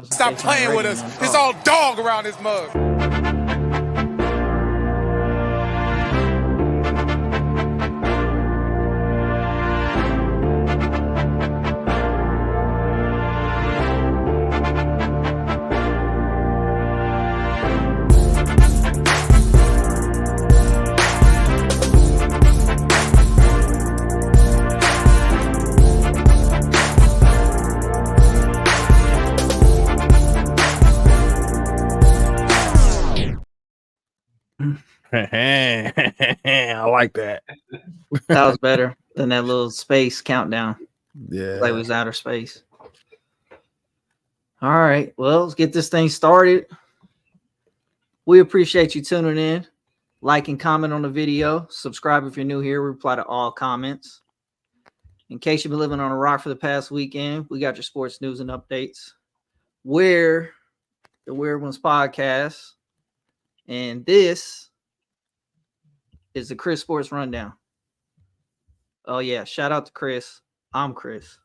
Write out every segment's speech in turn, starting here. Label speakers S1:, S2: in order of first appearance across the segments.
S1: Stop playing with us. It's all dog around this mug.
S2: I like that.
S3: That was better than that little space countdown.
S2: Yeah.
S3: Like it was outer space. All right. Well, let's get this thing started. We appreciate you tuning in. Like and comment on the video. Subscribe if you're new here. We reply to all comments. In case you've been living on a rock for the past weekend, we got your sports news and updates. We're the Weird Ones Podcast. And this is the Chris Sports Rundown. Oh, yeah. Shout out to Chris. I'm Chris.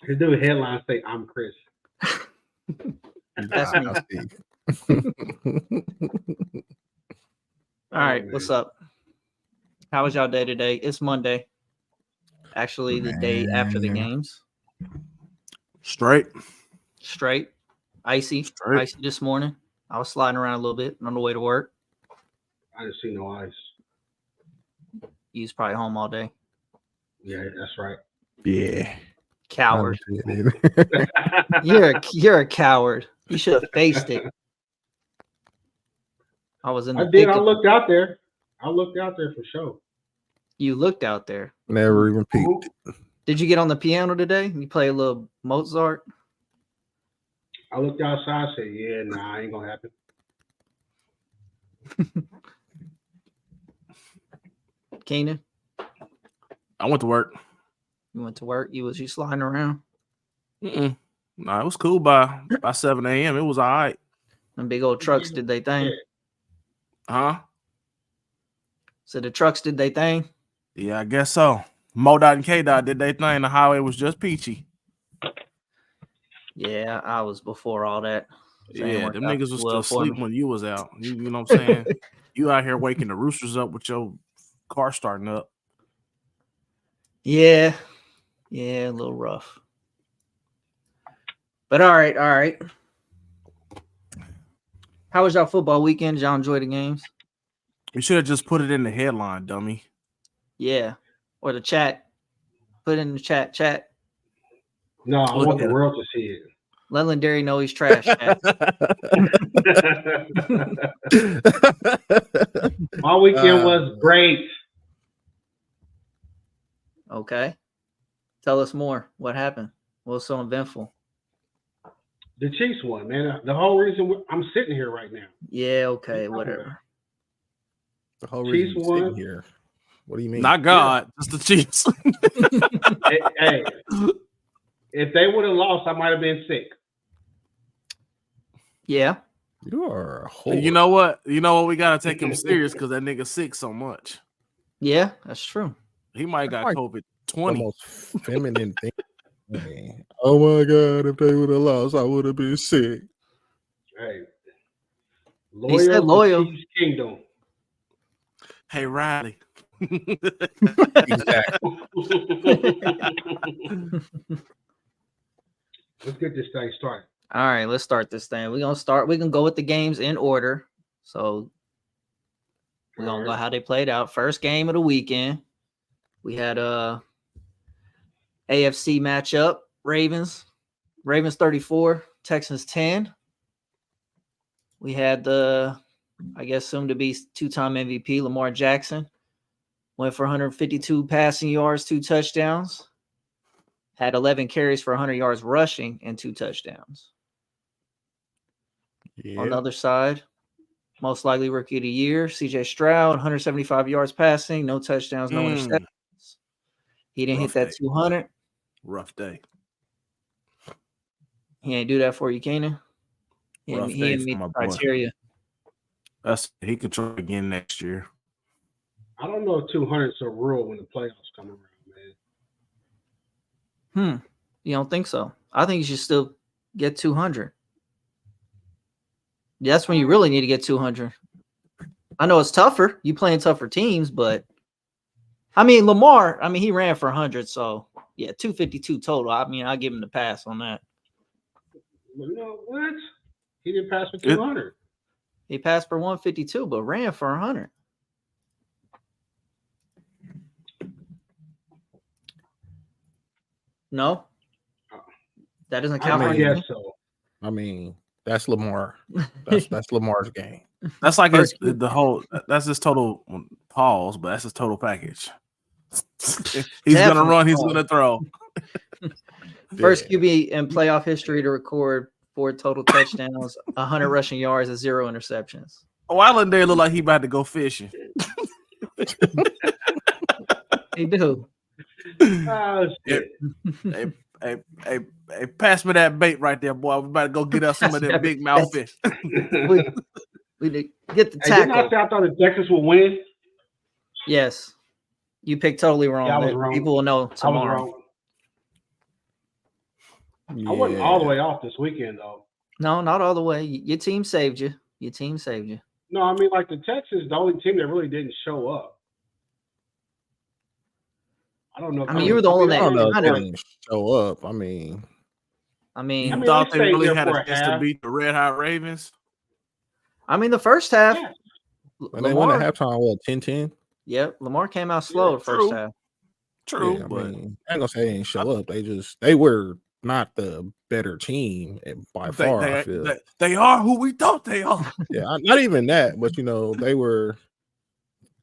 S4: His new headline say, "I'm Chris."
S3: That's me. All right. What's up? How was y'all day today? It's Monday. Actually, the day after the games.
S2: Straight.
S3: Icy this morning. I was sliding around a little bit on the way to work.
S4: I didn't see no ice.
S3: You was probably home all day.
S4: Yeah, that's right.
S2: Yeah.
S3: Coward. You're a coward. You should have faced it. I was in the
S4: I looked out there. I looked out there for sure.
S3: You looked out there.
S2: Never even peeked.
S3: Did you get on the piano today? You play a little Mozart?
S4: I looked outside and said, yeah, nah, ain't gonna happen.
S3: Keenan?
S5: I went to work.
S3: You went to work? You sliding around?
S5: Nah, it was cool by 7 a.m. It was all right.
S3: Them big old trucks did they thing?
S5: Huh?
S3: So the trucks did they thing?
S5: Yeah, I guess so. MoDOT and KDOT did they thing. The highway was just peachy.
S3: Yeah, I was before all that.
S5: Yeah, them niggas was still asleep when you was out. You know what I'm saying? You out here waking the roosters up with your car starting up.
S3: Yeah, a little rough. But all right. How was y'all football weekend? Did y'all enjoy the games?
S5: You should have just put it in the headline, dummy.
S3: Yeah, or the chat. Put it in the chat.
S4: No, I want the world to see it.
S3: Let Lendary know he's trash.
S4: My weekend was great.
S3: Okay. Tell us more. What happened? What was so eventful?
S4: The Chiefs won, man. The whole reason I'm sitting here right now.
S3: Yeah, okay, whatever.
S2: The whole reason you're sitting here. What do you mean?
S5: Not God, just the Chiefs.
S4: hey, if they would have lost, I might have been sick.
S3: Yeah.
S2: You are a whole.
S5: You know what? We gotta take him serious because that nigga sick so much.
S3: Yeah, that's true.
S5: He might got COVID 20.
S2: The most feminine thing. Oh my God! If they would have lost, I would have been sick.
S4: Hey,
S3: he said loyal.
S4: Chiefs Kingdom.
S5: Hey Riley.
S2: Exactly.
S4: Let's get this thing started.
S3: All right, let's start this thing. We can go with the games in order. So we're gonna go how they played out. First game of the weekend. We had a AFC matchup. Ravens 34, Texans 10. We had the, I guess, soon to be two-time MVP, Lamar Jackson. Went for 152 passing yards, 2 touchdowns. Had 11 carries for 100 yards rushing and 2 touchdowns. Yeah. On the other side, most likely rookie of the year, CJ Stroud, 175 yards passing, no touchdowns, no interceptions. He didn't hit that 200.
S5: Rough day.
S3: He ain't do that for you, Keenan. He didn't meet the criteria.
S5: He could try again next year.
S4: I don't know if 200's a rule when the playoffs come around, man.
S3: You don't think so? I think you should still get 200. That's when you really need to get 200. I know it's tougher. You playing tougher teams, but I mean Lamar. I mean he ran for 100, so yeah, 252 total. I mean I'll give him the pass on that.
S4: You know what? He didn't pass for 200.
S3: He passed for 152, but ran for 100. No, that doesn't count.
S4: I guess so.
S2: I mean, that's Lamar. That's Lamar's game.
S5: That's like that's his total pause, but that's his total package. He's gonna run, he's gonna throw.
S3: First QB in playoff history to record 4 total touchdowns, 100 rushing yards, and 0 interceptions.
S5: A while in there, look like he about to go fishing.
S3: He do.
S4: Oh, shit.
S5: Hey, pass me that bait right there, boy. We about to go get us some of them big mouth fish.
S3: We did get the
S4: Hey,
S3: tackle.
S4: didn't I thought the Texans would win?
S3: Yes. You picked totally wrong.
S4: Yeah, I was wrong.
S3: People will know
S4: I was
S3: tomorrow.
S4: wrong. I wasn't all the way off this weekend, though.
S3: No, not all the way. Your team saved you.
S4: No, I mean, like the Texans, the only team that really didn't show up. I don't know.
S3: I mean, you were the only
S2: I don't know if
S3: that
S2: they
S3: kind of.
S2: didn't show up. I mean,
S5: You thought
S4: they
S5: they really
S4: stayed
S5: had
S4: there
S5: a
S4: for a
S5: chance to
S4: half.
S5: beat the Red Hot Ravens?
S3: I mean, the first half.
S4: Yeah.
S2: and they went at halftime, what, 10-10?
S3: Yep, Lamar came out slow the first
S5: true.
S3: half.
S5: True,
S2: Yeah, I
S5: but
S2: mean, I ain't gonna say they didn't show up. They were not the better team by far. I feel
S5: they are who we thought they are.
S2: yeah, not even that, but they were.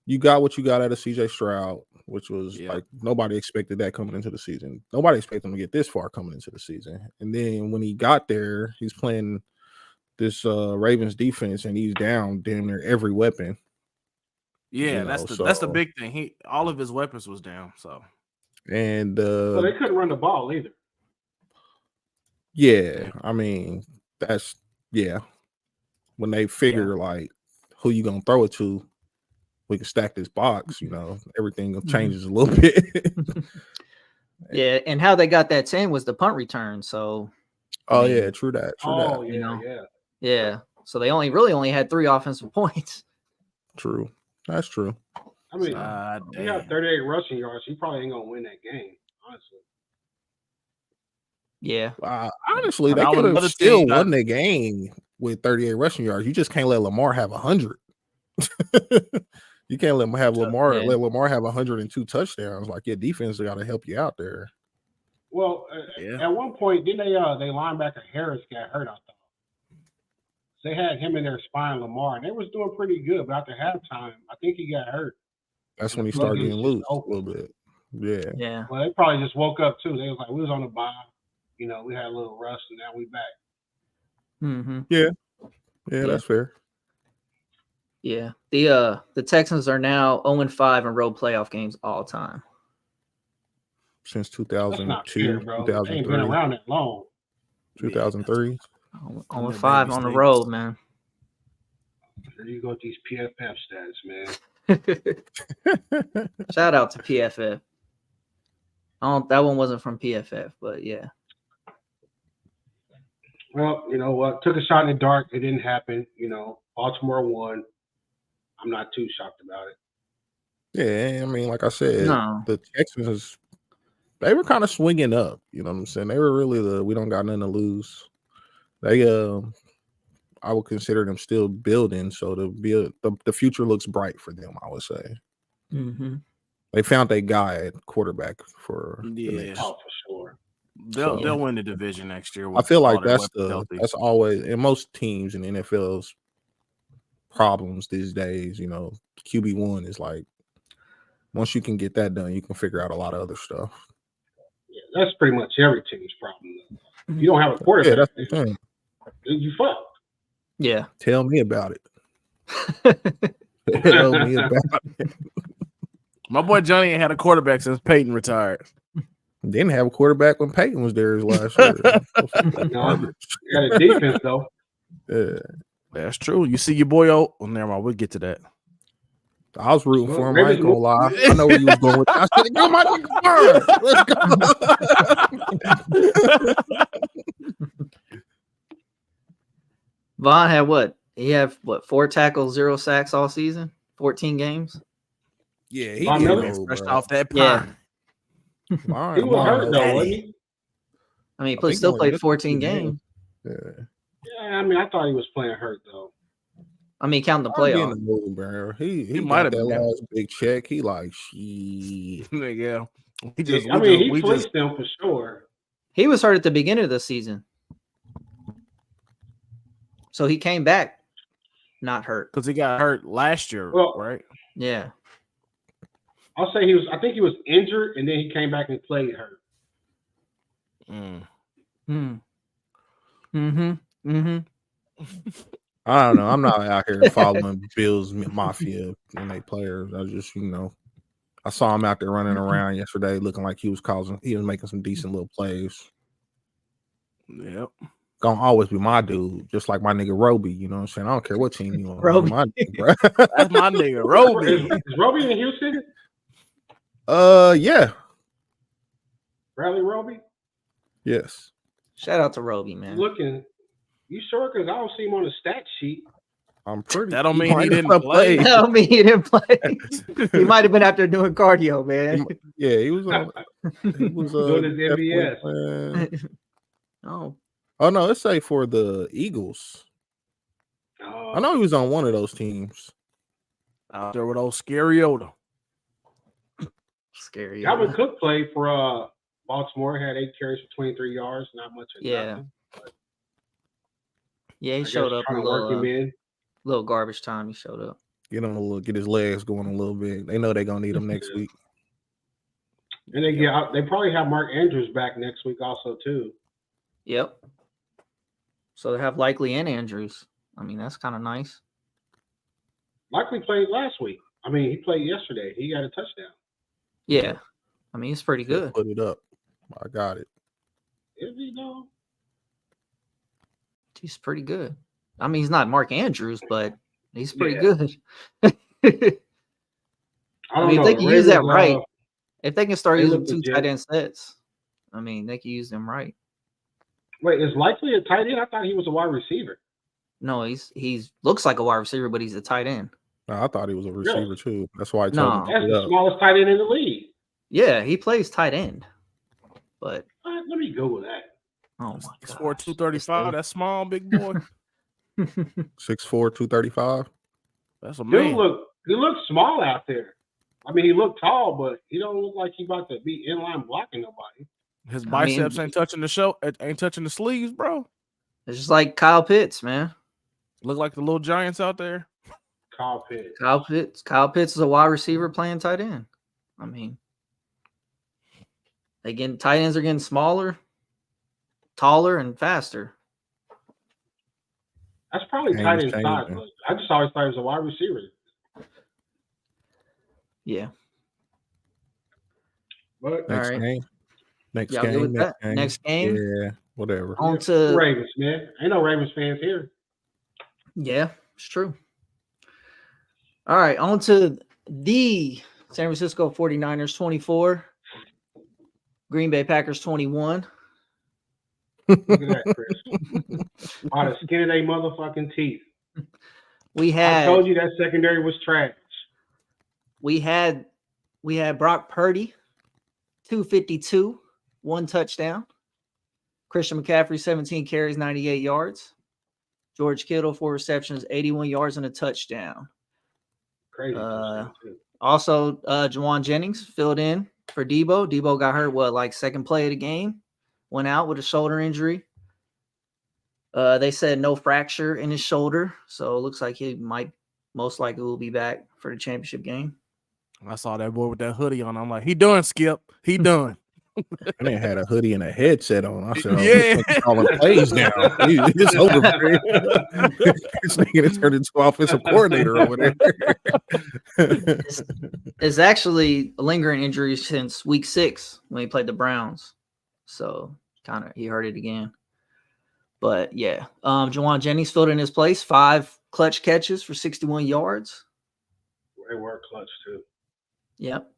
S2: You got what you got out of CJ Stroud, which was like nobody expected that coming into the season. Nobody expected him to get this far coming into the season. And then when he got there, he's playing this Ravens defense, and he's down damn near every weapon.
S5: Yeah, that's the big thing. All of his weapons was down. So,
S2: and
S4: so they couldn't run the ball either.
S2: Yeah, I mean when they figure like who you gonna throw it to, we can stack this box. Everything changes a little bit.
S3: Yeah, and how they got that 10 was the punt return. So,
S2: yeah, true that.
S3: Yeah. So they only had 3 offensive points.
S2: True, that's true.
S4: I mean, he got 38 rushing yards. He probably ain't gonna win that game, honestly.
S3: Yeah.
S2: Honestly, they could have still won the game with 38 rushing yards. You just can't let Lamar have 100. You can't let Lamar have 102 touchdowns. Like your defense got to help you out there.
S4: Well, at one point, didn't they linebacker Harris got hurt? I thought they had him in there spying Lamar, and they was doing pretty good. But after halftime, I think he got hurt.
S2: That's when he started getting loose a little bit.
S3: Yeah.
S4: Well, they probably just woke up too. They was like, we was on the bye. We had a little rust, and now we back.
S3: Mm-hmm.
S2: Yeah, that's fair.
S3: Yeah, the Texans are now 0-5 in road playoff games all time.
S2: Since 2002,
S4: fair, bro.
S2: 2003.
S4: They ain't been around that long.
S2: 2003.
S3: 0-5 on the road, man.
S4: There you go with these PFF stats, man.
S3: Shout out to PFF. That one wasn't from PFF, but yeah.
S4: Well, you know what? Took a shot in the dark. It didn't happen. Baltimore won. I'm not too shocked about it.
S2: Yeah, I mean, like I said, the Texans, they were kind of swinging up. You know what I'm saying? They were really we don't got nothing to lose. They, I would consider them still building. So the future looks bright for them, I would say.
S3: Mm-hmm.
S2: They found a guy at quarterback for the next.
S4: Oh, for sure.
S5: They'll win the division next year.
S2: I feel like that's always in most teams in the NFL's problems these days. QB1 is like once you can get that done, you can figure out a lot of other stuff.
S4: Yeah, that's pretty much every team's problem. If you don't have a quarterback,
S2: that's the thing.
S4: You fucked.
S3: Yeah.
S2: Tell me about it. Tell me about it.
S5: My boy Johnny ain't had a quarterback since Peyton retired.
S2: Didn't have a quarterback when Peyton was there last year.
S4: No, you got a defense though.
S2: Yeah,
S5: that's true. You see your boy never mind. We'll get to that.
S2: I was rooting for him. I ain't gonna lie. I know where you was going with that. I said, "Go, my nigga, Bird. Let's go."
S3: Vaughn had what? He had 4 tackles, 0 sacks all season, 14 games.
S2: Yeah, he
S4: Von
S2: getting
S4: Miller?
S2: old,
S5: Fresh
S2: bro.
S5: off that
S3: Yeah.
S5: pine.
S4: He was hurt though, wasn't he?
S3: I mean,
S2: I
S3: he
S2: think
S3: still
S2: only
S3: played
S2: missed
S3: 14
S2: 2
S3: games.
S2: Yeah.
S4: Yeah, I mean, I thought he was playing hurt though.
S3: I mean, counting the
S2: Probably getting
S3: playoff.
S2: old, bro. He
S5: might
S2: got
S5: have
S2: that
S5: been.
S2: last big check. He like, shit.
S5: Yeah.
S4: He fleeced them for sure.
S3: He was hurt at the beginning of the season. So he came back not hurt.
S5: Because he got hurt last year, right?
S3: Yeah.
S4: I'll say I think he was injured and then he came back and played hurt.
S2: I don't know. I'm not out here following Bills Mafia and they players. I just, I saw him out there running around yesterday looking like he was making some decent little plays.
S5: Yep.
S2: Gonna always be my dude, just like my nigga Roby. You know what I'm saying? I don't care what team you on.
S3: Roby.
S2: My nigga, bro.
S5: That's my nigga, Roby.
S4: Is Roby in Houston?
S2: Yeah.
S4: Bradley Roby?
S2: Yes.
S3: Shout out to Roby, man.
S4: Looking, you sure? Because I don't see him on the stat sheet.
S2: I'm pretty.
S5: That don't mean he didn't play.
S3: That don't mean he didn't play. He might have been out there doing cardio, man.
S2: Yeah, he was on. He was
S4: doing his MVS.
S2: Oh no, let's say for the Eagles. I know he was on one of those teams.
S5: Out there with old Scariota.
S3: Scary.
S4: Calvin Cook played for Baltimore. Had 8 carries for 23 yards. Not much of nothing.
S3: Yeah, he showed up a little garbage time. He showed up.
S2: Get his legs going a little bit. They know they're gonna need him next week.
S4: And they probably have Mark Andrews back next week also too.
S3: Yep. So they have Likely and Andrews. I mean, that's kind of nice.
S4: Likely played last week. I mean, he played yesterday. He got a touchdown.
S3: Yeah. I mean, it's pretty good.
S2: Put it up. I got it.
S4: Is he though?
S3: He's pretty good. I mean, he's not Mark Andrews, but he's pretty good.
S4: I
S3: mean, if they can use that right, if they can start using 2 tight end sets, I mean, they can use them right.
S4: Wait, is Likely a tight end? I thought he was a wide receiver.
S3: No, he's looks like a wide receiver, but he's a tight end.
S2: No, I thought he was a receiver too. That's why I
S3: told
S2: him.
S4: That's the smallest tight end in the league.
S3: Yeah, he plays tight end. But
S4: let me go with that.
S3: Oh my god.
S5: 6'4", 235. That's small, big boy.
S2: 6'4", 235.
S5: That's a man.
S4: He looks small out there. I mean, he looked tall, but he don't look like he about to be in line blocking nobody.
S5: His biceps ain't touching the sleeves, bro.
S3: It's just like Kyle Pitts, man.
S5: Look like the little giants out there.
S4: Kyle Pitts.
S3: Kyle Pitts is a wide receiver playing tight end. I mean, tight ends are getting smaller, taller, and faster.
S4: That's probably tight end size, but I just always thought he was a wide receiver.
S3: Yeah.
S4: But
S2: Next game.
S3: Next game.
S2: Yeah, whatever.
S3: On to
S4: Ravens, man. Ain't no Ravens fans here.
S3: Yeah, it's true. All right, on to the San Francisco 49ers 24, Green Bay Packers 21.
S4: Look at that, Chris. By the skin of their motherfucking teeth. I told you that secondary was trash.
S3: We had Brock Purdy, 252, 1 touchdown. Christian McCaffrey, 17 carries, 98 yards. George Kittle, 4 receptions, 81 yards, and a touchdown.
S4: Crazy.
S3: Also, Juwan Jennings filled in for Debo. Debo got hurt, second play of the game. Went out with a shoulder injury. They said no fracture in his shoulder, so it looks like he most likely will be back for the championship game.
S5: I saw that boy with that hoodie on. I'm like, he done, Skip. He done.
S2: And they had a hoodie and a headset on. I said,
S5: yeah,
S2: calling plays now. It's over. This nigga turned into offensive coordinator over there.
S3: It's actually a lingering injury since week 6 when he played the Browns. So he hurt it again. But yeah, Juwan Jennings filled in his place, 5 clutch catches for 61 yards.
S4: They were clutch too.
S3: Yep.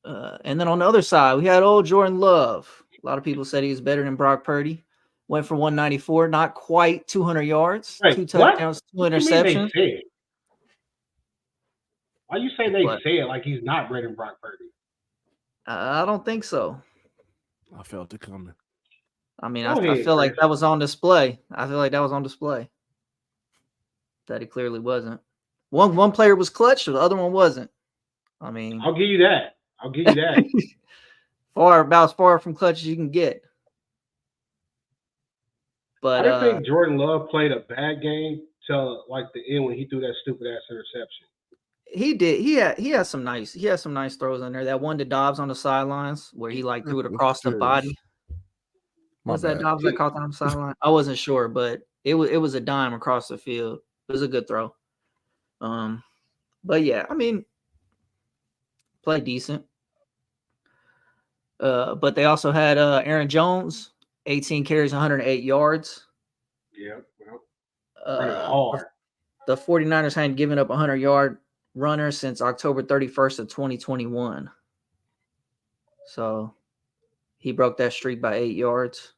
S3: And then on the other side, we had old Jordan Love. A lot of people said he was better than Brock Purdy. Went for 194, not quite 200 yards,
S4: Wait,
S3: 2 touchdowns, 2
S4: what
S3: interceptions.
S4: Why you say they say it like he's not better than Brock Purdy?
S3: I don't think so.
S5: I felt it coming.
S3: I mean, I feel like that was on display. That he clearly wasn't. One player was clutch, the other one wasn't. I mean,
S4: I'll give you that.
S3: About as far from clutch as you can get. But
S4: I think Jordan Love played a bad game till like the end when he threw that stupid ass interception.
S3: He did. He had some nice throws in there. That one to Dobbs on the sidelines where he like threw it across the body. Was that Dobbs that caught that on the sideline? I wasn't sure, but it was a dime across the field. It was a good throw. But yeah, I mean, played decent. But they also had Aaron Jones, 18 carries, 108 yards.
S4: Yeah, well, hard.
S3: The 49ers hadn't given up a 100-yard runner since October 31st of 2021. So he broke that streak by 8 yards.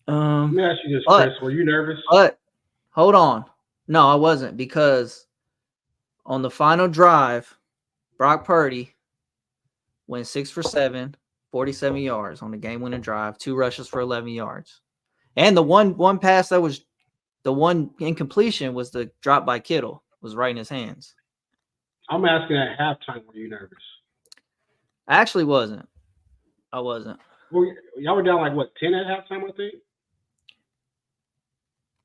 S4: Let me ask you this, Chris. Were you nervous?
S3: But hold on. No, I wasn't, because on the final drive, Brock Purdy went 6 for 7, 47 yards on the game-winning drive, 2 rushes for 11 yards. And the one pass that was the one incompletion was the drop by Kittle, was right in his hands.
S4: I'm asking at halftime, were you nervous?
S3: I actually wasn't. I wasn't.
S4: Well, y'all were down like what, 10 at halftime, I think?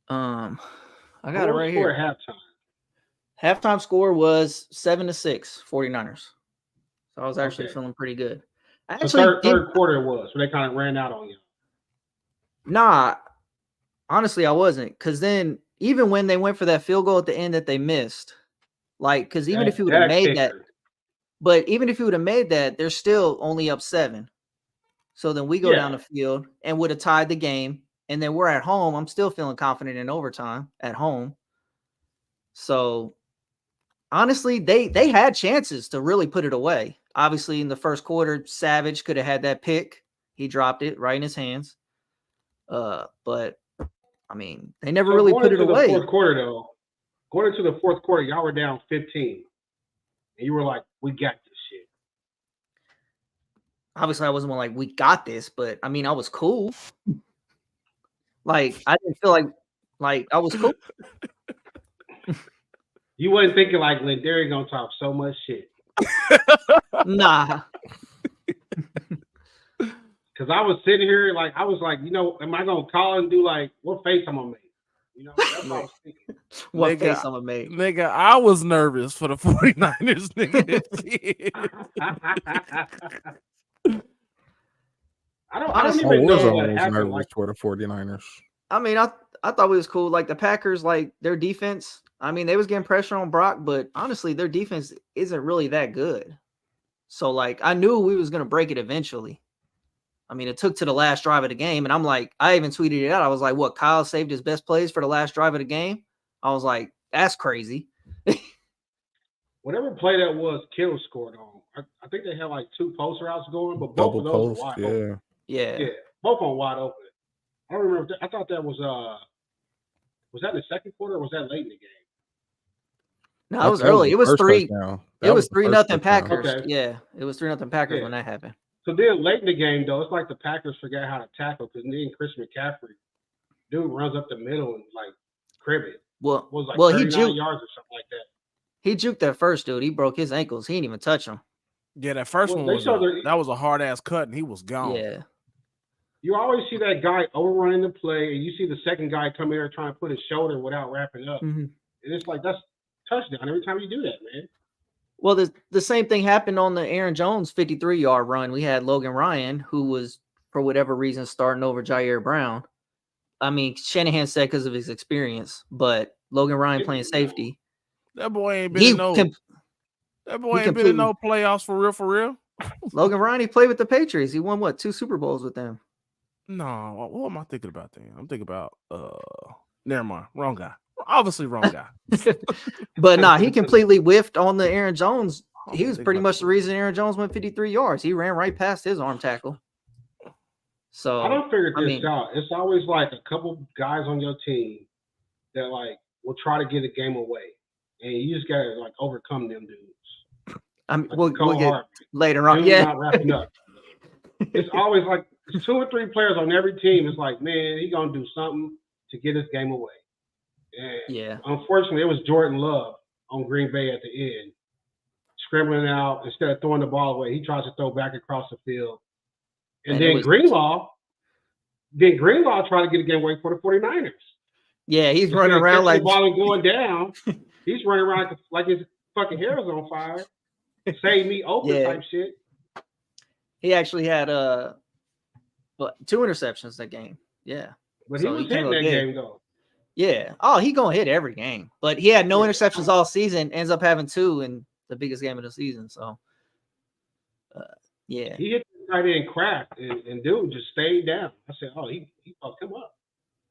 S3: I got it right here.
S4: At halftime?
S3: Halftime score was 7-6, 49ers. So I was actually feeling pretty good.
S4: Actually, third quarter was, so they kind of ran out on you.
S3: Nah, honestly, I wasn't. Because then, even when they went for that field goal at the end that they missed, like, because even if he would have made that, but even if he would have made that, they're still only up 7. So then we go down the field and would have tied the game. And then we're at home. I'm still feeling confident in overtime at home. So honestly, they had chances to really put it away. Obviously, in the first quarter, Savage could have had that pick. He dropped it right in his hands. But I mean, they never really put it away.
S4: Fourth quarter, though, going into the fourth quarter, y'all were down 15, and you were like, "We got this shit."
S3: Obviously, I wasn't like, "We got this," but I mean, I was cool. Like, I didn't feel like I was cool.
S4: You wasn't thinking like Lindari gonna talk so much shit.
S3: Nah.
S4: Cause I was sitting here like I was like, you know, am I gonna call and do like what face I'm gonna make? You know, that's what I was thinking.
S3: What face I'm gonna make?
S5: Nigga, I was nervous for the 49ers, nigga.
S4: I don't even know what happened
S2: like for the 49ers.
S3: I mean, I thought it was cool. Like the Packers, like their defense. I mean, they was getting pressure on Brock, but honestly, their defense isn't really that good. So, like, I knew we was gonna break it eventually. I mean, it took to the last drive of the game, and I'm like, I even tweeted it out. I was like, "What? Kyle saved his best plays for the last drive of the game?" I was like, "That's crazy."
S4: Whatever play that was, Kittle scored on. I think they had like 2 post routes going, but both of those were wide open.
S3: Yeah,
S4: both on wide open. I don't remember. I thought that was that in the second quarter or was that late in the game?
S3: No, it was early. It was 3. It was 3-0 Packers.
S4: Okay.
S3: Yeah, it was 3-0 Packers when that happened.
S4: So then late in the game, though, it's like the Packers forgot how to tackle because then Chris McCaffrey, dude, runs up the middle and like crib it.
S3: Well,
S4: he juked yards or something like that.
S3: He juked that first dude. He broke his ankles. He didn't even touch him.
S5: Yeah, that first one was that was a hard ass cut, and he was gone.
S3: Yeah.
S4: You always see that guy overrunning the play, and you see the second guy come in there trying to put his shoulder without wrapping up.
S3: Mm-hmm.
S4: And it's like that's touchdown every time you do that, man.
S3: Well, the same thing happened on the Aaron Jones 53-yard run. We had Logan Ryan, who was, for whatever reason, starting over Jair Brown. I mean, Shanahan said because of his experience, but Logan Ryan playing safety.
S5: That boy ain't been in no playoffs for real.
S3: Logan Ryan, he played with the Patriots. He won, 2 Super Bowls with them?
S5: No, what am I thinking about then? I'm thinking about never mind. Wrong guy. Obviously wrong guy.
S3: But nah, he completely whiffed on the Aaron Jones. He was pretty much the reason Aaron Jones went 53 yards. He ran right past his arm tackle. So
S4: I don't figure this out. It's always like a couple guys on your team that like will try to get a game away, and you just gotta like overcome them dudes.
S3: We'll get later on.
S4: Yeah, not wrapping up. It's always like 2 or 3 players on every team. It's like, man, he's gonna do something to get his game away. And unfortunately, it was Jordan Love on Green Bay at the end, scrambling out instead of throwing the ball away. He tries to throw back across the field, and then Greenlaw tried to get a game away for the 49ers.
S3: Yeah, he's running around like
S4: the ball and going down. He's running around like his fucking hair is on fire. Save me open type shit.
S3: He actually had 2 interceptions that game. Yeah.
S4: But he was hitting that game though.
S3: Yeah. Oh, he gonna hit every game. But he had no interceptions all season, ends up having 2 in the biggest game of the season. So yeah.
S4: He hit the tight end crack and dude just stayed down. I said, oh, he fucked him up.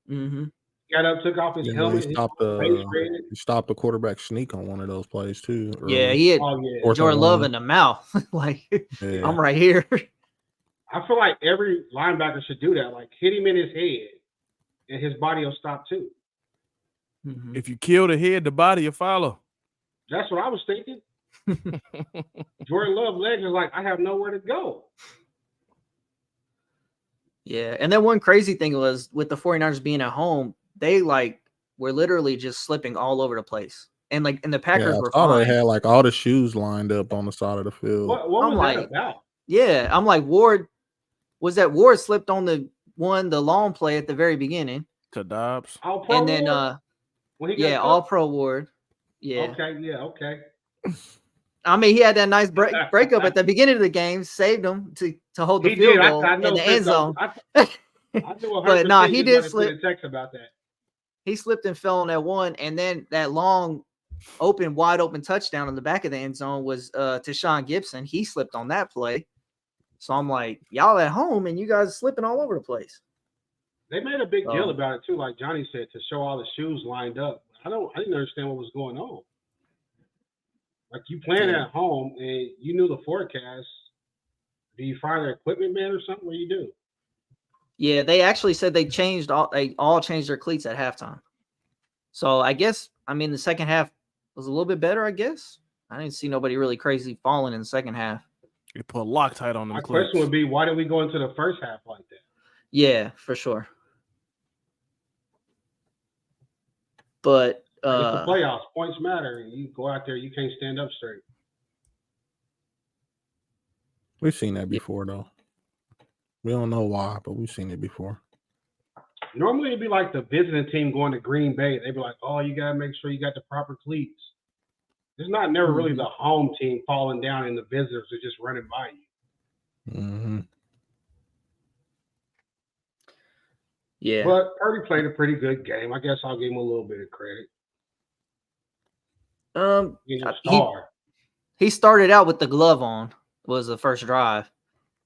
S3: Mm-hmm.
S4: Got up, took off his helmet.
S2: He stopped the quarterback sneak on one of those plays too.
S3: Yeah, he hit Jordan Love in the mouth. Like, I'm right here.
S4: I feel like every linebacker should do that. Like, hit him in his head, and his body will stop too.
S5: Mm-hmm. If you kill the head, the body will follow.
S4: That's what I was thinking. Jordan Love legs is like, I have nowhere to go.
S3: Yeah, and then one crazy thing was with the 49ers being at home, they like were literally just slipping all over the place. And like, and the Packers were fine.
S2: They had like all the shoes lined up on the side of the field.
S4: What was that about?
S3: Yeah, I'm like, Ward slipped on the long play at the very beginning
S5: to Dobbs.
S3: And then all pro Ward. Yeah.
S4: Okay.
S3: I mean, he had that nice breakup at the beginning of the game, saved him to hold the field goal in the end zone. But no, he did slip.
S4: Text about that.
S3: He slipped and fell on that one, and then that long, wide open touchdown in the back of the end zone was to Sean Gibson. He slipped on that play. So I'm like, y'all at home, and you guys slipping all over the place.
S4: They made a big deal about it too, like Johnny said, to show all the shoes lined up. I didn't understand what was going on. Like, you playing at home and you knew the forecast. Do you fire the equipment man or something? What do you do?
S3: Yeah, they actually said they all changed their cleats at halftime. So I guess, the second half was a little bit better, I guess. I didn't see nobody really crazy falling in the second half.
S5: You put Loctite on them.
S4: My question would be, why did we go into the first half like that?
S3: Yeah, for sure. But
S4: it's the playoffs. Points matter. You go out there, you can't stand up straight.
S2: We've seen that before, though. We don't know why, but we've seen it before.
S4: Normally, it'd be like the visiting team going to Green Bay. They'd be like, oh, you got to make sure you got the proper cleats. It's not never really the home team falling down and the visitors are just running by you.
S2: Mm-hmm.
S3: Yeah.
S4: But Purdy played a pretty good game. I guess I'll give him a little bit of credit.
S3: He started out with the glove on, was the first drive.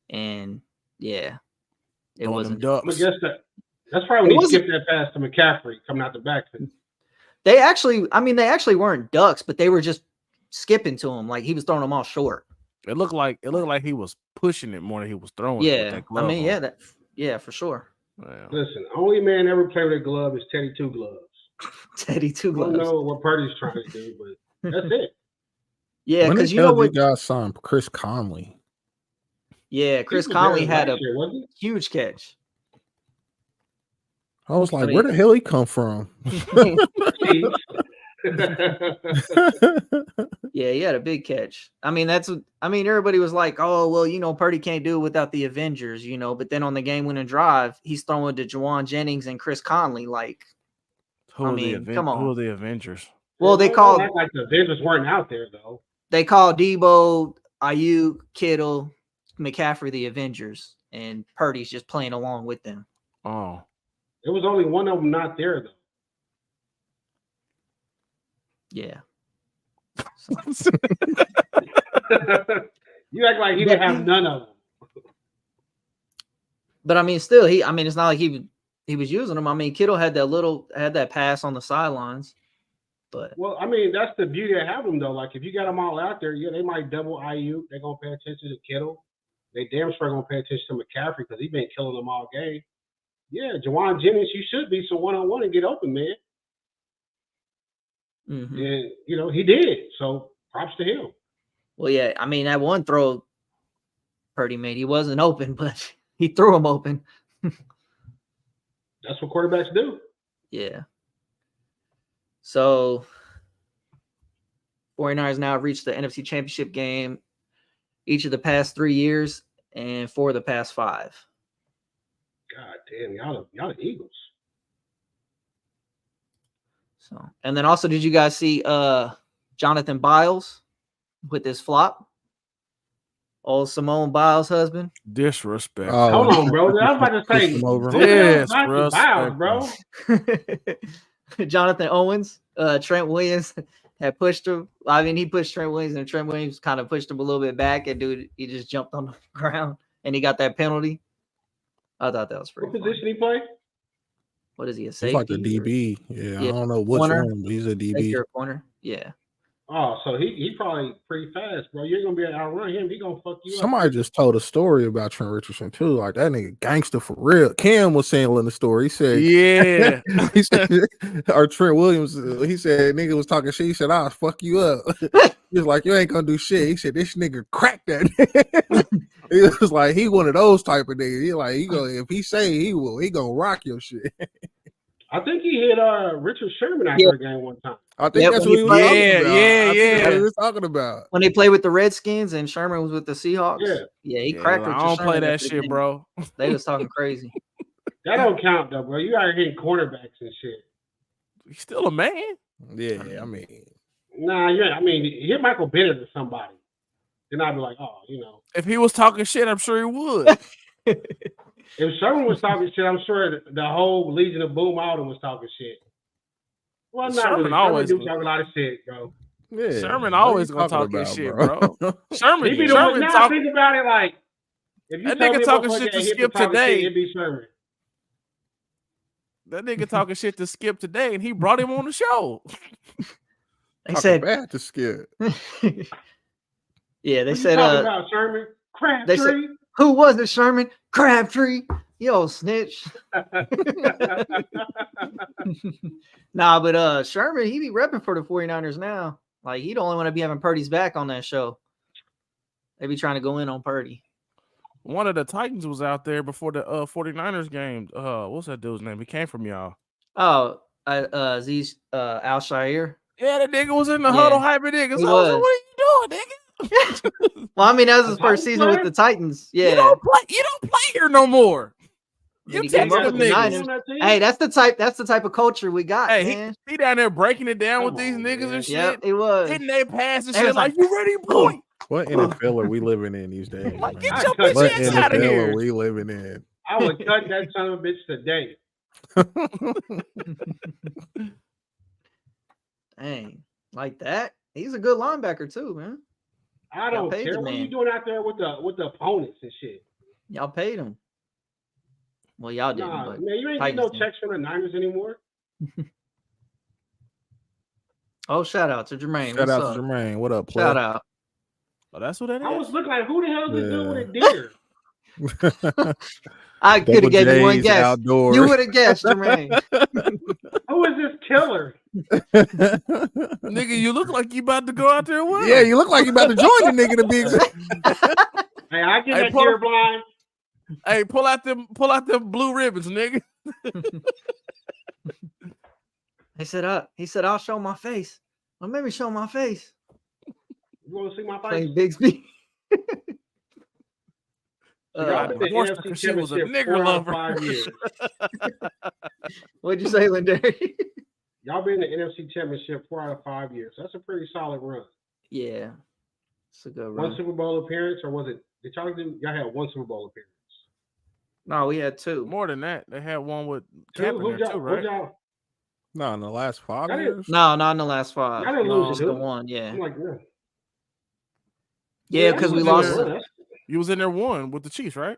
S3: And yeah, it wasn't.
S4: I guess that's probably when he skipped that pass to McCaffrey coming out the backfield.
S3: They actually weren't ducks, but they were just skipping to him. Like, he was throwing them all short.
S5: It looked like he was pushing it more than he was throwing.
S3: Yeah, for sure.
S5: Yeah.
S4: Listen, only man ever played with a glove is Teddy Two Gloves.
S3: Teddy Two Gloves.
S4: I don't know what Purdy's trying to do, but that's it.
S3: Yeah, because you know what?
S2: You guys signed Chris Conley.
S3: Yeah, Chris Conley had a huge catch.
S2: I was like, where the hell he come from?
S3: Yeah, he had a big catch. Everybody was like, oh, well, Purdy can't do it without the Avengers, but then on the game-winning drive, he's throwing to Juwan Jennings and Chris Conley. Like, come on.
S5: Who are the Avengers?
S3: Well, they called
S4: like the Avengers weren't out there, though.
S3: They called Debo, Ayuk, Kittle, McCaffrey the Avengers, and Purdy's just playing along with them.
S5: Oh.
S4: There was only one of them not there, though.
S3: Yeah.
S4: You act like he didn't have none of them.
S3: But still, it's not like he was using them. Kittle had that pass on the sidelines. But
S4: that's the beauty of having them, though. Like, if you got them all out there, they might double Ayuk. They're gonna pay attention to Kittle. they damn sure gonna pay attention to McCaffrey because he been killing them all game. Yeah, Jawan Jennings, you should be some 1-on-1 and get open, man.
S3: Mm-hmm.
S4: And he did. So props to him.
S3: Well, yeah, I mean that one throw Purdy made, he wasn't open, but he threw him open.
S4: That's what quarterbacks do.
S3: Yeah. So 49ers now reached the NFC Championship game each of the past 3 years and 4 of the past 5.
S4: God damn, y'all the Eagles.
S3: So, and then also, did you guys see Jonathan Biles with this flop? Old Simone Biles' husband.
S5: Disrespect.
S4: Hold on, bro. I was about to say,
S5: disrespect,
S4: Biles, bro.
S3: Jonathan Owens, Trent Williams had pushed him. I mean, he pushed Trent Williams, and Trent Williams kind of pushed him a little bit back, and dude, he just jumped on the ground, and he got that penalty. I thought that was pretty.
S4: What position he play?
S3: What is he, a safety?
S2: He's like a DB. Yeah, I don't know which one, but he's a DB.
S3: Your corner. Yeah.
S4: Oh, so he probably pretty fast, bro. You ain't gonna be able to outrun him. He gonna fuck you up.
S2: Somebody just told a story about Trent Richardson too. Like that nigga gangster for real. Cam was saying in the story. He said,
S5: "Yeah."
S2: He said, or Trent Williams. He said, "Nigga was talking shit." He said, "I'll fuck you up." He was like, "You ain't gonna do shit." He said, "This nigga cracked that." He was like, he one of those type of niggas. He like, if he say he will, he gonna rock your shit.
S4: I think he hit Richard Sherman after a game one time.
S2: I think that's what he was talking about.
S5: Yeah.
S2: What he was talking about.
S3: When they played with the Redskins and Sherman was with the Seahawks.
S4: Yeah,
S3: he cracked Richard
S5: I don't
S3: Sherman
S5: play that shit,
S3: game.
S5: bro.
S3: They was talking crazy.
S4: That don't count though, bro. You gotta hit cornerbacks and shit.
S5: He's still a man.
S2: Yeah, I mean.
S4: Nah, yeah. I mean, hit Michael Bennett or somebody. Then I'd be like, oh,
S5: If he was talking shit, I'm sure he would.
S4: If Sherman was talking shit, I'm sure the whole Legion of Boom Alden was talking shit. Well, not
S5: Sherman
S4: really.
S5: always
S4: do talk a lot of shit, bro.
S2: Yeah,
S5: Sherman always gonna talk his shit, bro. Sherman,
S4: He be
S5: Sherman
S4: now think about it like if you
S5: that nigga talking shit to Skip today.
S4: It'd be Sherman.
S5: That nigga talking shit to Skip today, and he brought him on the show.
S3: They said
S2: bad to Skip.
S3: Yeah, they
S4: what
S3: said
S4: talking about Sherman Crabtree.
S3: Who was it, Sherman? Crabtree. Yo, snitch. Nah, but Sherman, he be repping for the 49ers now. Like, he the only one to be having Purdy's back on that show. They be trying to go in on Purdy.
S5: One of the Titans was out there before the 49ers game. What's that dude's name? He came from y'all.
S3: Oh, Aziz Al-Shaair.
S5: Yeah, that nigga was in the huddle hyping niggas. I was like, what are you doing, nigga?
S3: Well, I mean, that was his first season with the Titans. Yeah.
S5: You don't play here no more. You text them
S3: niggas. Hey, that's the type of culture we got.
S5: Hey,
S3: man.
S5: He down there breaking it down with these niggas and shit.
S3: Yeah, it was.
S5: Hitting their passes and shit like, you ready, boy?
S2: What NFL are we living in these days?
S5: Like, get your bitch ass out of here.
S2: What NFL are we living in?
S4: I would cut that son of a bitch today.
S3: Dang, like that? He's a good linebacker too, man.
S4: I don't care. What are you doing out there with the opponents and shit?
S3: Y'all paid him. Well, y'all didn't.
S4: Nah,
S3: but
S4: man, you ain't getting no checks from the Niners anymore.
S3: Oh, shout out to Jermaine.
S2: Shout out to Jermaine. What up, play?
S3: Shout out.
S5: Oh, that's what that is.
S4: I was looking like, who the hell is this dude with a deer?
S3: I could have gave you one guess.
S2: Outdoors.
S3: You would have guessed, Jermaine.
S4: Who is this killer?
S5: Nigga, you look like you about to go out there with him.
S2: Yeah, you look like you about to join the nigga to be exact.
S4: Hey, I get that deer blind.
S5: Hey, pull out them blue ribbons, nigga.
S3: He said, I'll show my face. Well, maybe show my face.
S4: You want to see my face?
S3: Play Bixby.
S5: She was a nigger lover.
S4: 5 years.
S3: What'd you say, Lindari?
S4: Y'all been in the NFC Championship 4 out of 5 years. That's a pretty solid run.
S3: Yeah, it's a good run.
S4: One Super Bowl appearance, or was it? Y'all had one Super Bowl appearance?
S3: No, we had 2.
S5: More than that, they had one with Kaepernick too, right?
S2: No, in the last 5 years.
S3: No, not in the last 5.
S4: I didn't lose
S3: just the one. Yeah.
S4: I'm like,
S3: yeah, because we lost.
S5: You was in there one with the Chiefs, right?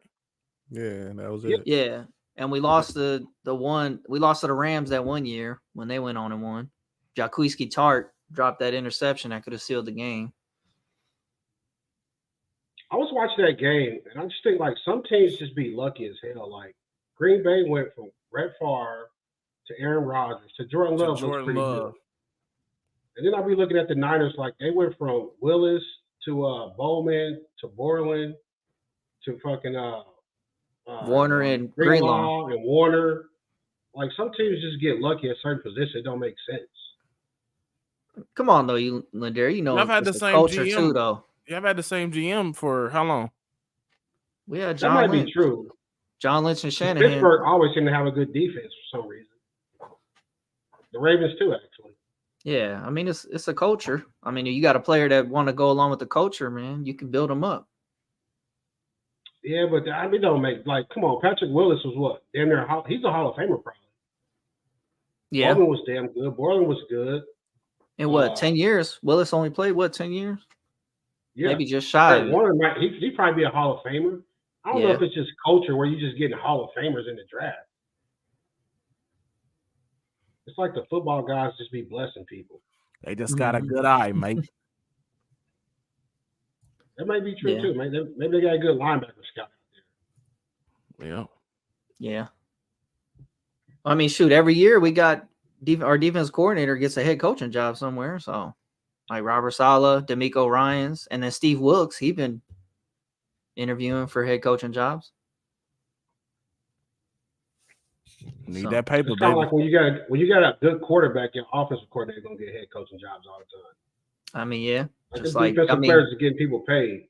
S2: Yeah, that was it.
S3: Yeah, and we lost the one. We lost to the Rams that one year when they went on and won. Jaquiski Tart dropped that interception that could have sealed the game.
S4: I was watching that game, and I just think like some teams just be lucky as hell. Like Green Bay went from Brett Favre to Aaron Rodgers to Jordan Love looks pretty good. And then I'll be looking at the Niners like they went from Willis to Bowman to Borland to fucking
S3: Warner and Greenlaw
S4: and Warner. Like some teams just get lucky at certain positions. It don't make sense.
S3: Come on, though, you Linder. You know,
S5: I've had the same
S3: culture
S5: GM
S3: too, though.
S5: Yeah, I've had the same GM for how long?
S3: We had John
S4: that might
S3: Lynch.
S4: Be true.
S3: John Lynch and Shanahan.
S4: Pittsburgh always seem to have a good defense for some reason. The Ravens too, actually.
S3: Yeah, I mean it's a culture. I mean, you got a player that want to go along with the culture, man. You can build them up.
S4: Yeah, but I mean, don't make like, come on, Patrick Willis was what? Damn near, he's a Hall of Famer, probably.
S3: Yeah,
S4: Borland was damn good. Borland was good.
S3: In what 10 years? Willis only played 10 years?
S4: Yeah,
S3: maybe just shy.
S4: Warner might he'd probably be a Hall of Famer. I don't know if it's just culture where you just getting Hall of Famers in the draft. It's like the football guys just be blessing people.
S5: They just got a good eye, mate.
S4: That might be true too, man. Maybe they got a good linebacker scout out
S5: there.
S3: Yeah. I mean, shoot, every year we got our defense coordinator gets a head coaching job somewhere. So, like Robert Saleh, D'Amico Ryans, and then Steve Wilkes, he's been interviewing for head coaching jobs.
S5: Need that paper,
S4: it's
S5: baby.
S4: Like when you got a good quarterback, your offensive coordinator gonna get head coaching jobs all the time.
S3: I mean, yeah,
S4: like just like defensive players are getting people paid.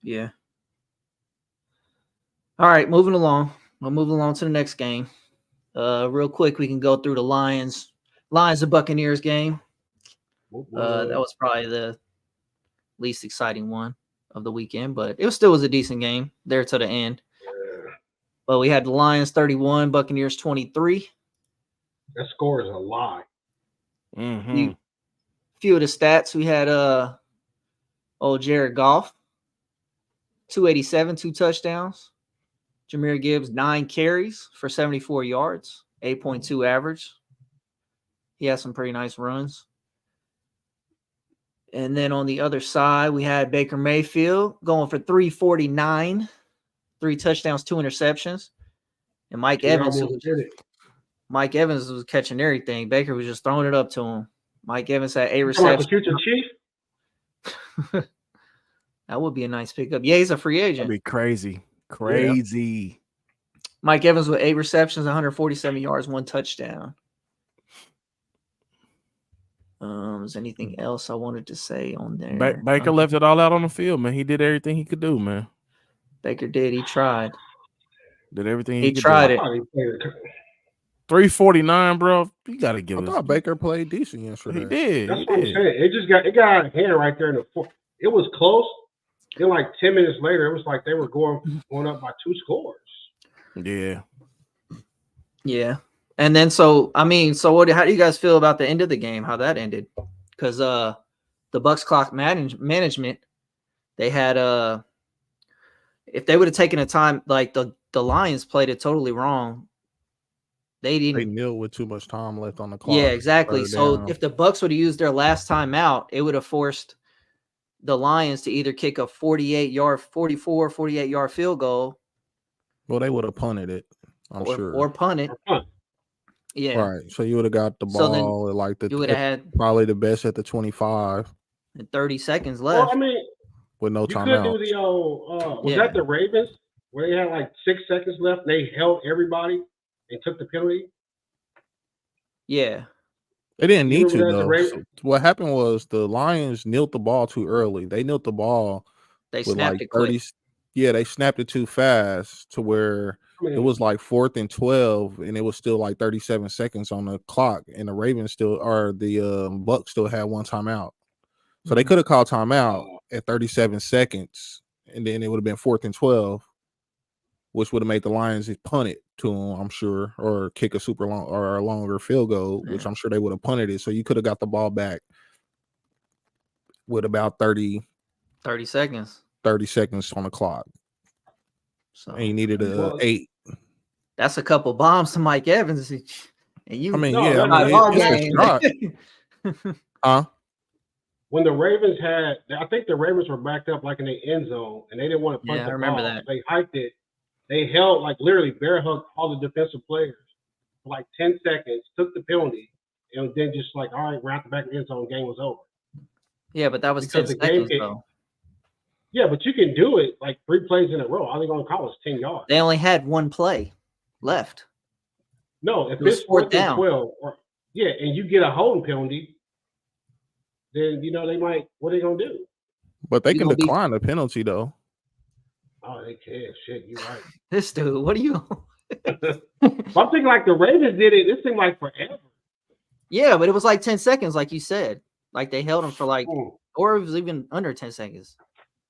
S3: Yeah. All right, moving along. We'll move along to the next game. Real quick, we can go through the Lions and Buccaneers game. That was probably the least exciting one of the weekend, but it was a decent game there to the end.
S4: Yeah.
S3: But we had the Lions 31, Buccaneers 23.
S4: That score is a lie.
S5: Mm-hmm.
S3: Few of the stats we had. Jared Goff, 287, 2 touchdowns. Jahmyr Gibbs, 9 carries for 74 yards, 8.2 average. He had some pretty nice runs. And then on the other side, we had Baker Mayfield going for 349, 3 touchdowns, 2 interceptions. And Mike Evans was catching everything. Baker was just throwing it up to him. Mike Evans had 8 receptions.
S4: The future chief?
S3: That would be a nice pickup. Yeah, he's a free agent.
S5: That'd be crazy. Crazy.
S3: Yeah. Mike Evans with 8 receptions, 147 yards, 1 touchdown. Is anything else I wanted to say on there?
S5: Baker left it all out on the field, man. He did everything he could do, man.
S3: Baker did. He tried.
S5: Did everything
S3: he tried it.
S5: 349, bro. You gotta give us.
S2: I thought Baker played decent yesterday.
S5: He did.
S4: That's what I'm saying. It got out of hand right there in the fourth. It was close. Then like 10 minutes later, it was like they were going up by 2 scores.
S5: Yeah.
S3: Yeah. And then how do you guys feel about the end of the game? How that ended? Because the Bucs clock management, they had if they would have taken a time, like the Lions played it totally wrong. They
S2: kneeled with too much time left on the clock.
S3: Yeah, exactly. So if the Bucs would have used their last time out, it would have forced the Lions to either kick a 48-yard field goal.
S2: Well, they would have punted it, I'm sure.
S3: Or punt it. Yeah.
S2: Right. So you would have got the ball at like
S3: you would have had
S2: probably the best at the 25.
S3: And 30 seconds left.
S4: Well, I mean,
S2: with no timeout.
S4: You could do the was that the Ravens where they had like 6 seconds left and they held everybody and took the penalty?
S3: Yeah.
S2: They didn't need to though. So what happened was the Lions knelt the ball too early. They knelt the ball.
S3: They snapped
S2: like
S3: it quick.
S2: Yeah, they snapped it too fast to where it was like 4th and 12, and it was still like 37 seconds on the clock, and the Ravens Bucs still had 1 timeout. So they could have called timeout at 37 seconds, and then it would have been 4th and 12, which would have made the Lions punt it to them, I'm sure, or kick a super long or a longer field goal, which I'm sure they would have punted it. So you could have got the ball back with about 30
S3: seconds.
S2: 30 seconds on the clock. So and you needed a 8.
S3: That's a couple bombs to Mike Evans. And you,
S2: I mean,
S4: was when the Ravens I think the Ravens were backed up like in the end zone, and they didn't want to punt the
S3: remember
S4: ball.
S3: that.
S4: They hiked it. They held, like, literally bear hugged all the defensive players for like 10 seconds, took the penalty, and then just like, all right, we're out the back of the end zone, game was over.
S3: Yeah, but that was
S4: because
S3: 10 seconds, though.
S4: Yeah, but you can do it like 3 plays in a row. All they're going to call is 10 yards.
S3: They only had 1 play left.
S4: No, if it's 4th and 12, and you get a holding penalty, then, they might, what are they going to do?
S2: But they can decline the penalty, though.
S4: Oh, they can. Shit, you're right.
S3: This dude, what are you?
S4: I'm thinking like the Ravens did it. This seemed like forever.
S3: Yeah, but it was like 10 seconds, like you said. Like they held him for like, or it was even under 10 seconds.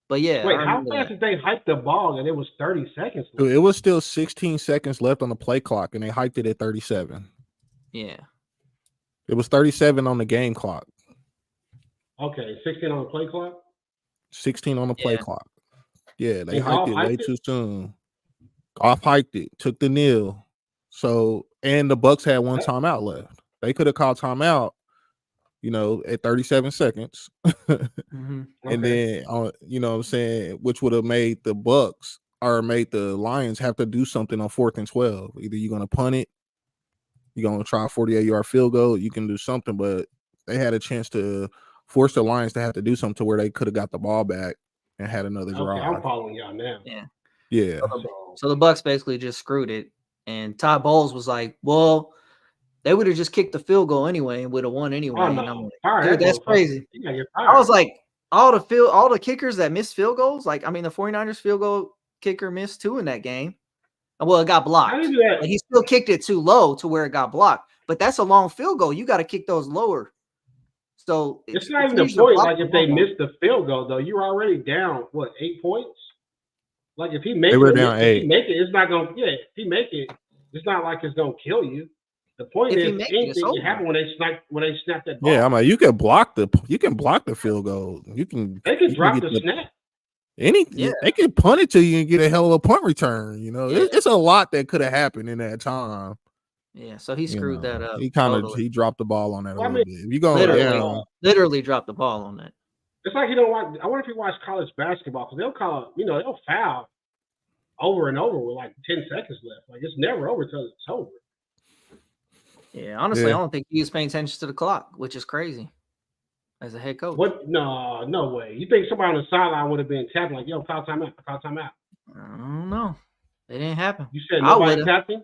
S3: But yeah.
S4: Wait, how fast did they hike the ball and it was 30 seconds left?
S2: Dude, it was still 16 seconds left on the play clock, and they hiked it at 37.
S3: Yeah.
S2: It was 37 on the game clock.
S4: Okay, 16 on the play clock?
S2: 16 on the play clock. Yeah, they hiked it way too soon. Goff hiked it, took the kneel. So, and the Bucks had 1 timeout left. They could have called timeout, at 37 seconds. And then, you know what I'm saying, which would have made the Bucks or made the Lions have to do something on 4th and 12. Either you're going to punt it, you're going to try a 48-yard field goal, you can do something, but they had a chance to force the Lions to have to do something to where they could have got the ball back and had another drive.
S4: I'm following y'all now.
S2: Yeah.
S3: So the Bucks basically just screwed it. And Todd Bowles was like, well, they would have just kicked the field goal anyway and would have won anyway.
S4: Oh,
S3: and
S4: no.
S3: I'm like, dude, that's crazy. I was like, all the kickers that missed field goals, like, I mean, the 49ers field goal kicker missed 2 in that game. Well, it got blocked. But he still kicked it too low to where it got blocked. But that's a long field goal. You got to kick those lower. So
S4: it's not even the point. Like, if they missed the field goal, though, you're already down, 8 points? Like, if he makes it,
S2: down 8.
S4: If he make it, it's not going to, if he make it, it's not like it's going to kill you. The point is, anything can happen when they snap that ball.
S2: Yeah, I'm like, you can block the field goal. They can
S4: drop the snap.
S2: They can punt it to you and get a hell of a punt return. It's a lot that could have happened in that time.
S3: Yeah, so he screwed that up.
S2: He dropped the ball on that a little bit. If you go
S3: literally dropped the ball on that.
S4: It's like, I wonder if you watch college basketball, because they'll call, they'll foul over and over with like 10 seconds left. Like, it's never over until it's over.
S3: Yeah, honestly, I don't think he was paying attention to the clock, which is crazy as a head coach.
S4: What? No way. You think somebody on the sideline would have been tapping like, yo, call timeout.
S3: I don't know. It didn't happen.
S4: You said nobody tapping?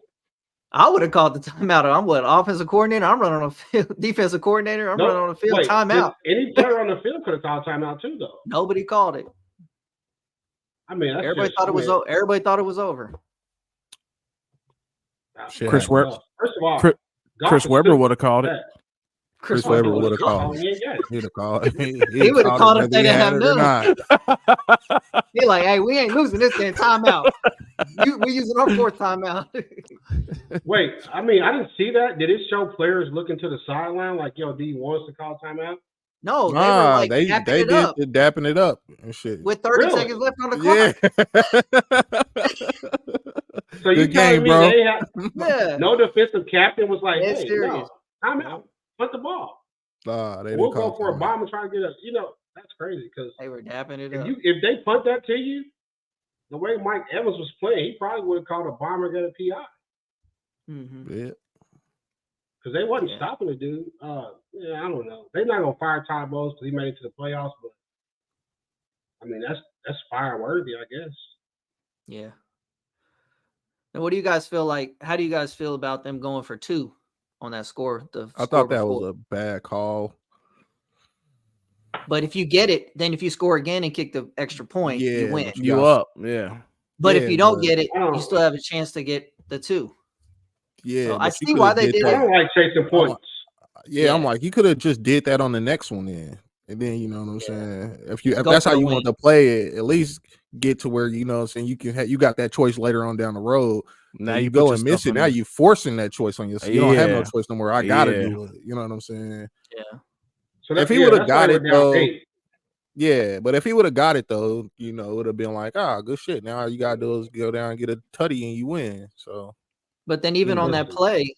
S3: I would have called the timeout. I'm offensive coordinator? I'm running on the field. Defensive coordinator? I'm running on the field. Timeout.
S4: Any player on the field could have called timeout too, though.
S3: Nobody called it.
S4: I mean,
S3: everybody thought it was over. Everybody thought it was over.
S2: Chris Webber.
S4: First of all,
S5: Chris Webber would have called it.
S2: Chris Webber would have called it. He'd have called it.
S3: He would have called it if they didn't have none. He's like, hey, we ain't losing this damn timeout. We're using our 4th timeout.
S4: Wait, I mean, I didn't see that. Did it show players looking to the sideline like, yo, D wants to call timeout?
S3: No,
S2: they did dapping it up and shit.
S3: With 30 seconds left on the clock.
S4: So you telling me they had no defensive captain was like, hey, no, timeout, punt the ball. We'll go for a bomb and try to get that's crazy because
S3: they were dapping it up.
S4: If they punt that to you, the way Mike Evans was playing, he probably would have called a bomb or get a PI.
S2: Yeah.
S4: Because they wasn't stopping the dude. I don't know. They're not gonna fire Todd Bowles because he made it to the playoffs, but I mean that's fire worthy, I guess.
S3: Yeah. And what do you guys feel like? How do you guys feel about them going for 2 on that score?
S2: I thought that was a bad call.
S3: But if you get it, then if you score again and kick the extra point, you win.
S5: You up, yeah.
S3: But if you don't get it, you still have a chance to get the 2.
S2: Yeah,
S3: so I see why they did
S4: that. I don't like chasing points.
S2: I'm like, you could have just did that on the next one then. And then you know what I'm saying. If that's how you want to play it, at least get to where you know what I'm saying you got that choice later on down the road. Now you go and miss it. Now you forcing that choice on yourself. You don't have no choice no more. I gotta do it. You know what I'm saying?
S3: Yeah.
S4: So
S2: if he would have got it though, but if he would have got it though, it would have been like, good shit. Now all you gotta do is go down and get a tutty and you win. So,
S3: but then even on that play,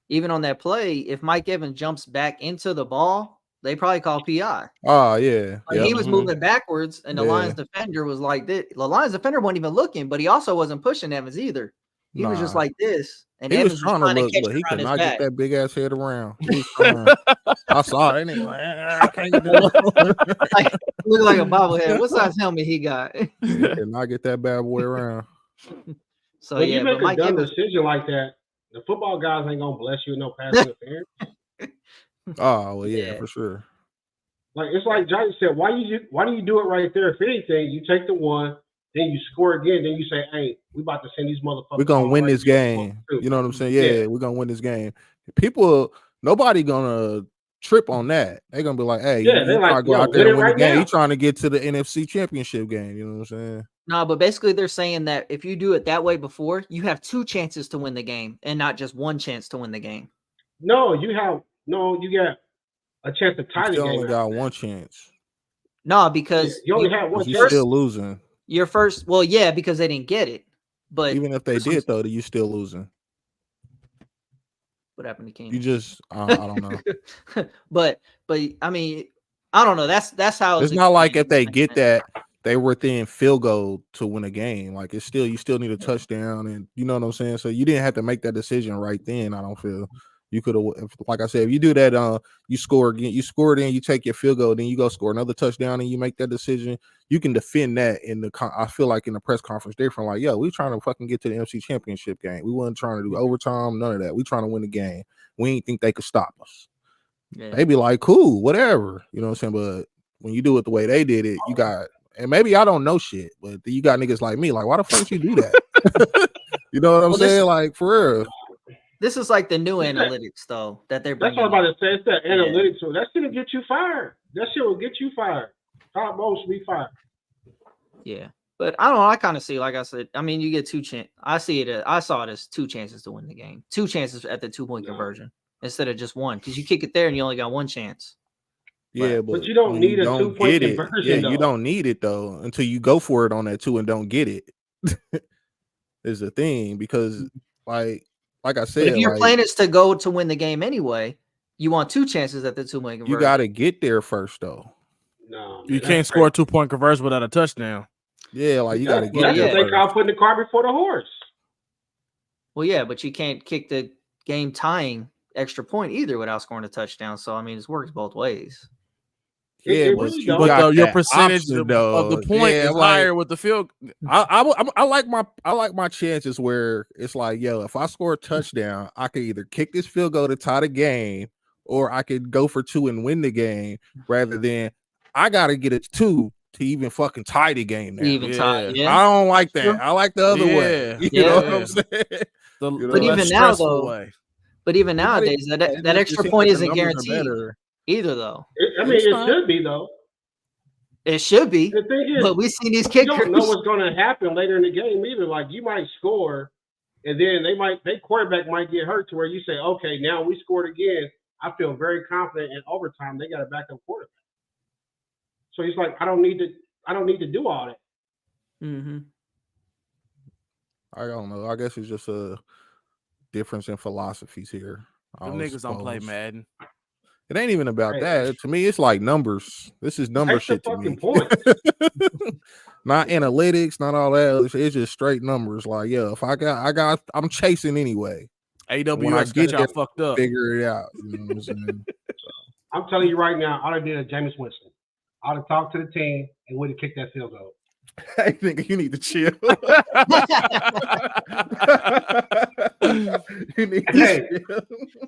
S3: if Mike Evans jumps back into the ball They probably called PI.
S2: Oh, yeah.
S3: He was moving backwards, and the Lions defender was like this. The Lions defender wasn't even looking, but he also wasn't pushing Evans either. He was just like this, and
S2: he
S3: Evans
S2: was trying to look, but he could not get that big ass head around. He was trying. I saw it. Like, I can't get
S3: like, look like a bobblehead. What size helmet he got?
S2: He could not get that bad boy around.
S3: So
S4: when you make a dumb decision like that, the football guys ain't gonna bless you with no pass interference.
S2: Oh well, yeah, for sure.
S4: Like it's like Johnny said, why do you do it right there? If anything, you take the one, then you score again, then you say, "Hey, we about to send these motherfuckers.
S2: We're gonna win this game." You know what I'm saying? Yeah, we're gonna win this game. Nobody gonna trip on that. They're gonna be like, "Hey, you like, go out there and win the game. You're trying to get to the NFC Championship game." You know what I'm saying?
S3: No, but basically they're saying that if you do it that way before, you have 2 chances to win the game and not just 1 chance to win the game.
S4: No, you got a chance to tie the game.
S2: You only got 1 chance.
S3: No, because
S4: you only have 1 chance.
S2: You're still losing.
S3: Your first, well, yeah, because they didn't get it. But
S2: even if they did, though, you still losing.
S3: What happened to King?
S2: You just, I don't know.
S3: but I mean, I don't know. That's how
S2: it's not like if they get that. They were within field goal to win a game. Like you still need a touchdown, and you know what I'm saying. So you didn't have to make that decision right then. I don't feel you could have. Like I said, if you do that, you score again. You score it in, you take your field goal, then you go score another touchdown, and you make that decision. You can defend that in the. I feel like in the press conference, different. Like, yo, we trying to fucking get to the NFC Championship game. We wasn't trying to do overtime, none of that. We trying to win the game. We ain't think they could stop us. Yeah. They be like, cool, whatever. You know what I'm saying? But when you do it the way they did it, you got. And maybe I don't know shit, but you got niggas like me. Like, why the fuck did you do that? You know what I'm saying? Like, for real.
S3: This is like the new analytics, though, that they're bringing.
S4: That's what I'm about to say. It's that analytics. So that shit will get you fired. That shit will get you fired. Top most be fired.
S3: Yeah. But I don't know. I kind of see, like I said, I mean, you get 2 chances. I saw it as 2 chances to win the game. 2 chances at the 2-point conversion instead of just 1. Because you kick it there and you only got 1 chance.
S2: Yeah,
S4: but you don't need a 2-point conversion.
S2: Yeah, you don't need it though until you go for it on that 2 and don't get it. Is the thing because like I said,
S3: but if your plan is to go to win the game anyway, you want 2 chances at the 2-point conversion.
S2: You got to get there first though.
S5: No, you can't score a 2-point conversion without a touchdown.
S2: Yeah, like you got to get there.
S4: They call putting the cart before the horse.
S3: Well, yeah, but you can't kick the game tying extra point either without scoring a touchdoun. So I mean, it works both ways.
S2: Yeah, but
S5: your percentage of the point is higher with the field.
S2: I like my chances where it's like, yo, if I score a touchdown, I can either kick this field goal to tie the game, or I could go for 2 and win the game, rather than I gotta get it 2 to even fucking tie the game. Now.
S3: Tie,
S2: I don't like that. I like the other way. You know what I'm saying?
S3: But even now, though. But even nowadays, that extra point isn't guaranteed either, though.
S4: I mean, it should be, though.
S3: It should be.
S4: The thing is,
S3: but we see these kickers.
S4: You don't know what's going to happen later in the game either. Like, you might score, and then their quarterback might get hurt to where you say, okay, now we scored again. I feel very confident in overtime. They got a backup quarterback. So he's like, I don't need to do all that.
S3: Mm-hmm.
S2: I don't know. I guess it's just a difference in philosophies here.
S5: Them niggas don't play Madden.
S2: It ain't even about that. To me, it's like numbers. This is number shit to me. Not analytics, not all that. It's just straight numbers. Like, yeah, if I'm chasing anyway.
S5: AWS get y'all fucked up.
S2: Figure it out. You know what I'm saying?
S4: I'm telling you right now, I'd have been a Jameis Winston. I'd have talked to the team and would have kicked that field goal.
S2: I think you need to chill.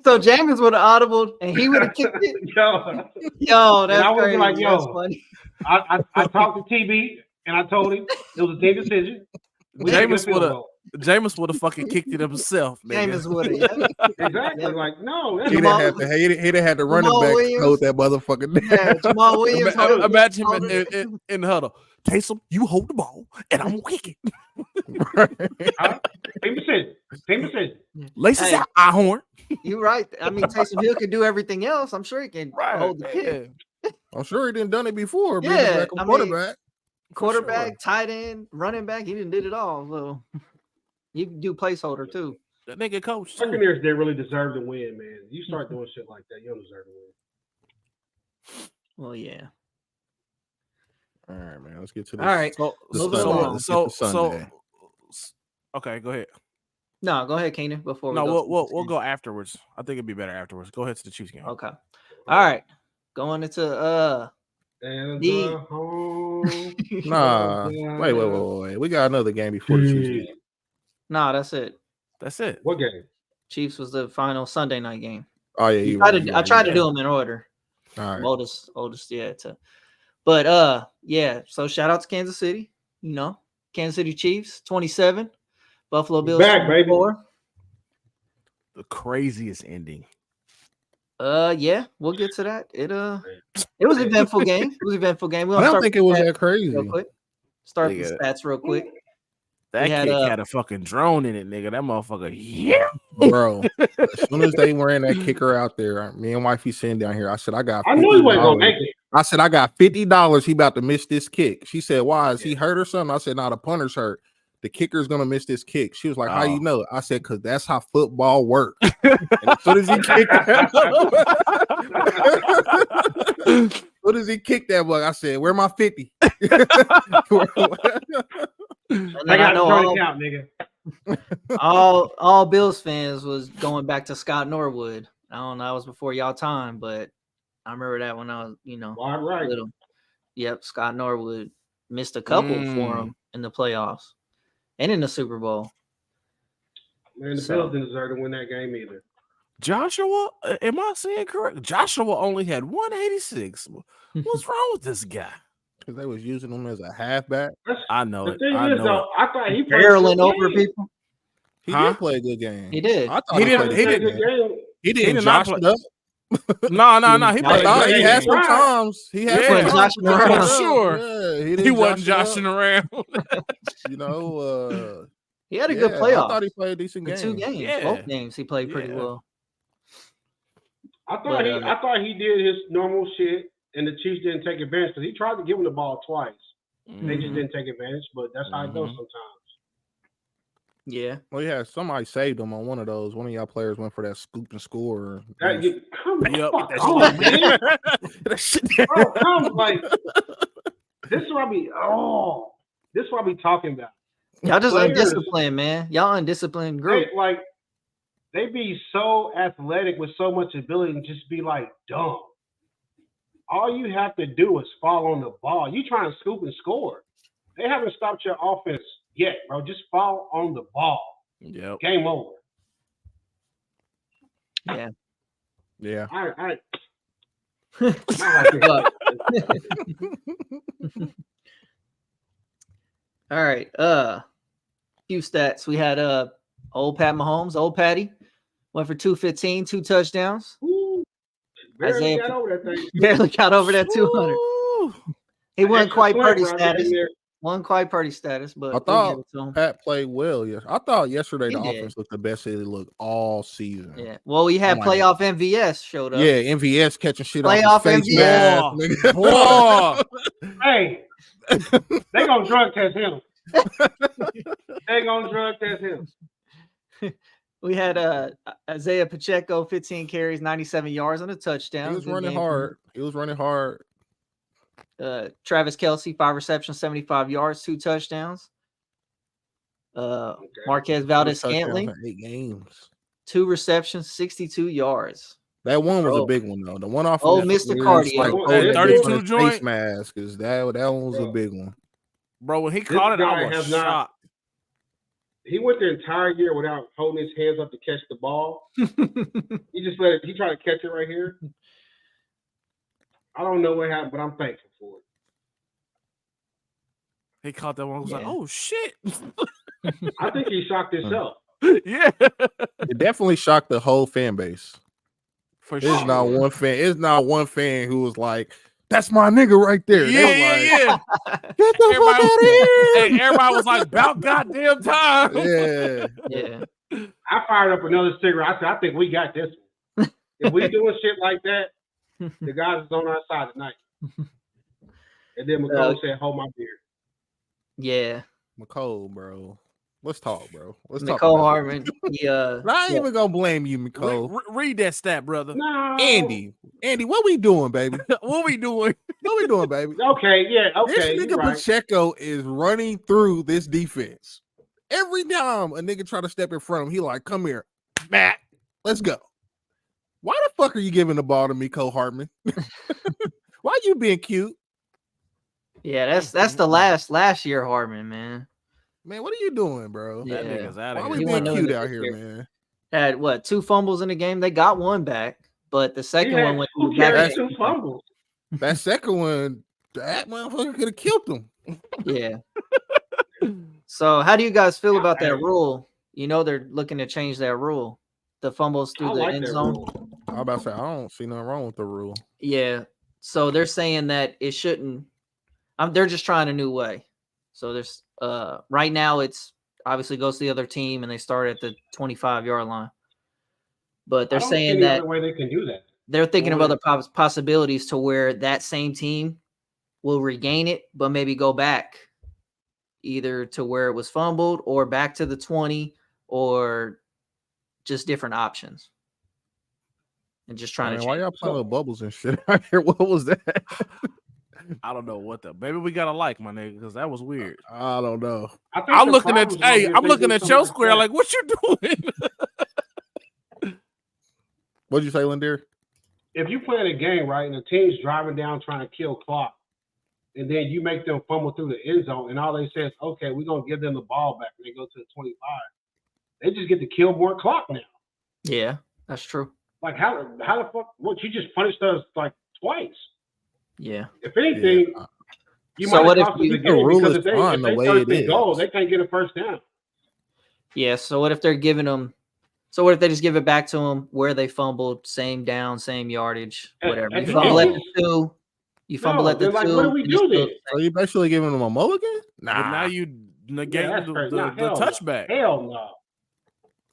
S3: So Jameis would have audibled and he would have kicked it. Yo, that's crazy.
S4: Like, yo,
S3: that's funny.
S4: I talked to TB and I told him it was a big decision.
S5: Jameis would have fucking kicked it himself.
S3: Jameis would have.
S4: Exactly. Yeah. Like, no.
S2: He'd have had to running back hold that motherfucker.
S3: Yeah, Jamal Williams.
S5: Imagine him in the huddle. Taysom, you hold the ball, and I'm gonna kick it.
S4: Same decision.
S5: Laces out, eye horn.
S3: You're right. I mean, Taysom Hill can do everything else. I'm sure he can hold the kick.
S2: I'm sure he didn't done it before.
S3: Yeah,
S2: quarterback,
S3: sure. Tight end, running back. He didn't did it all. So you can do placeholder too.
S5: That nigga coach.
S4: Buccaneers, they really deserve to win, man. You start doing shit like that, you don't deserve to win.
S3: Well, yeah.
S2: All right, man. Let's get to this.
S3: All right.
S2: Sunday.
S5: Okay, go ahead.
S3: No, go ahead, Keenan. Before we
S5: we'll go afterwards. I think it'd be better afterwards. Go ahead to the Chiefs game.
S3: Okay. All right. Going into
S2: Wait. We got another game before the Chiefs game.
S3: No, that's it.
S5: That's it.
S4: What game?
S3: Chiefs was the final Sunday night game.
S2: Oh yeah,
S3: I tried to do them in order.
S2: All right.
S3: Oldest, yeah. But yeah. So shout out to Kansas City. You know, Kansas City Chiefs 27, Buffalo Bills
S4: back, 24. Baby.
S5: The craziest ending.
S3: Yeah, we'll get to that. It was an eventful game. I
S2: don't think it was that crazy.
S3: Real quick. Start the stats real quick.
S5: That kid had a fucking drone in it, nigga. That motherfucker, yeah,
S2: bro. As soon as they ran that kicker out there, me and wifey sitting down here. I said, I knew
S4: he wasn't gonna make it.
S2: I said, I got $50. He about to miss this kick. She said, why? Is he hurt or something? I said, no, the punter's hurt. The kicker's gonna miss this kick. She was like, how you know? I said, because that's how football works. And as soon as he kicked that bug, I said, where my 50?
S4: I got to count, nigga.
S3: all Bills fans was going back to Scott Norwood. I don't know, that was before y'all time, but I remember that when I was, little. Yep, Scott Norwood missed a couple for him in the playoffs and in the Super Bowl.
S4: Man, the Bills didn't deserve to win that game either.
S5: Joshua, am I saying correct? Joshua only had 186. What's wrong with this guy?
S2: Because they was using him as a halfback.
S5: I know it.
S4: I thought he played
S3: barreling over people.
S2: He did play a good game.
S3: He did.
S2: I thought he didn't Josh it up.
S5: No. He
S2: had some times. He had some
S3: joshing around.
S5: Sure.
S2: Yeah,
S5: he wasn't joshing around.
S3: He had a good playoff.
S2: I thought he played a decent game.
S3: 2 games.
S5: Yeah.
S3: Both games he played pretty well.
S4: I thought he did his normal shit, and the Chiefs didn't take advantage because he tried to give him the ball twice. Mm-hmm. They just didn't take advantage, but that's how it goes sometimes.
S3: Yeah.
S2: Well, yeah, somebody saved him on one of those. One of y'all players went for that scoop and score.
S4: Come on, man. This is what I be talking about.
S3: Y'all just undisciplined, man. Y'all undisciplined group.
S4: They be so athletic with so much ability and just be like dumb. All you have to do is fall on the ball. You trying to scoop and score. They haven't stopped your offense yet, bro. Just fall on the ball.
S5: Yep.
S4: Game over.
S3: Yeah.
S2: Yeah.
S4: All right.
S3: All right. Few stats. We had old Pat Mahomes, old Patty, went for 215, 2 touchdowns.
S4: Ooh, barely got over that thing.
S3: Barely got over that 200. He wasn't quite Purdy status. One quite Purdy status, but
S2: I thought Pat played well. Yes, I thought yesterday the offense looked the best it looked all season.
S3: Yeah, well, we had playoff MVS showed up.
S2: Yeah, MVS catching shit
S3: playoff
S2: off his face
S3: MVS.
S4: Hey, they gonna drug test him. They gonna drug test him.
S3: We had Isaiah Pacheco, 15 carries, 97 yards on a touchdown.
S2: He was running hard.
S3: Travis Kelce, 5 receptions, 75 yards, 2 touchdowns. Marquez Valdez-Scantling,
S2: 8 games,
S3: 2 receptions, 62 yards.
S2: That one was a big one though. The one off
S3: Mr. Cardio,
S5: 32 joint
S2: face mask, because that one was a big one.
S5: Bro, when he caught it, I was shocked.
S4: He went the entire year without holding his hands up to catch the ball. He just let it. He tried to catch it right here. I don't know what happened, but I'm thankful for it.
S5: He caught that one. I was like, oh, shit.
S4: I think he shocked himself.
S5: Yeah.
S2: It definitely shocked the whole fan base.
S5: For sure.
S2: It's not one fan who was like, that's my nigga right there.
S5: Yeah.
S2: Get the fuck out of here.
S5: Hey, everybody was like, about goddamn time.
S3: Yeah.
S4: I fired up another cigarette. I said, I think we got this one. If we doing shit like that, the guys is on our side tonight. And then McCole said, hold my beer.
S3: Yeah.
S2: McCole, bro. Let's talk, bro. Let's talk.
S3: Nicole Hartman.
S2: I ain't even gonna blame you, Nicole.
S5: Read that stat, brother.
S4: No.
S2: Andy, what we doing, baby?
S5: What we doing,
S2: baby?
S4: Okay, yeah, okay.
S2: This nigga Pacheco is running through this defense. Every time a nigga try to step in front of him, he like, come here, Matt, let's go. Why the fuck are you giving the ball to Nicole Hartman? Why you being cute?
S3: Yeah, that's the last year Hartman, man.
S2: Man, what are you doing, bro?
S3: Yeah.
S5: That nigga's out of
S2: Why
S5: here.
S2: we being cute out here, man?
S3: Had what, 2 fumbles in the game? They got one back, but the second one went
S4: back. 2 fumbles.
S2: That second one, that motherfucker could have killed them.
S3: Yeah. So how do you guys feel about that rule? You know they're looking to change that rule. The fumbles through the end zone.
S2: I'm about to say I don't see nothing wrong with the rule.
S3: Yeah. So they're saying that it shouldn't. They're just trying a new way. So there's right now it's obviously goes to the other team and they start at the 25-yard line. But they're saying that
S4: other way they can do that.
S3: They're thinking of other possibilities to where that same team will regain it, but maybe go back either to where it was fumbled or back to the 20 or just different options. And just trying to
S2: why y'all playing with bubbles and shit out here? What was that?
S5: I don't know what the maybe we gotta like my nigga because that was weird.
S2: I don't know.
S5: I'm looking at your square like what you doing?
S2: What'd you say, Lindeer?
S4: If you play a game, right, and the team's driving down trying to kill clock, and then you make them fumble through the end zone, and all they say is, okay, we're going to give them the ball back, and they go to the 25. They just get to kill more clock now.
S3: Yeah, that's true.
S4: Like, how the fuck? What, you just punished us, like, twice.
S3: Yeah.
S4: If anything, you
S3: so
S4: might have cost us the game because if they first and goal, they can't get a first down.
S3: Yeah, so what if they're giving them – so what if they just give it back to them where they fumbled, same down, same yardage, whatever. You fumble at the 2. You fumble at the 2.
S4: Like, what do we do then?
S2: So you basically giving them a mulligan?
S5: Nah. But now you negate the touchback.
S4: Hell no.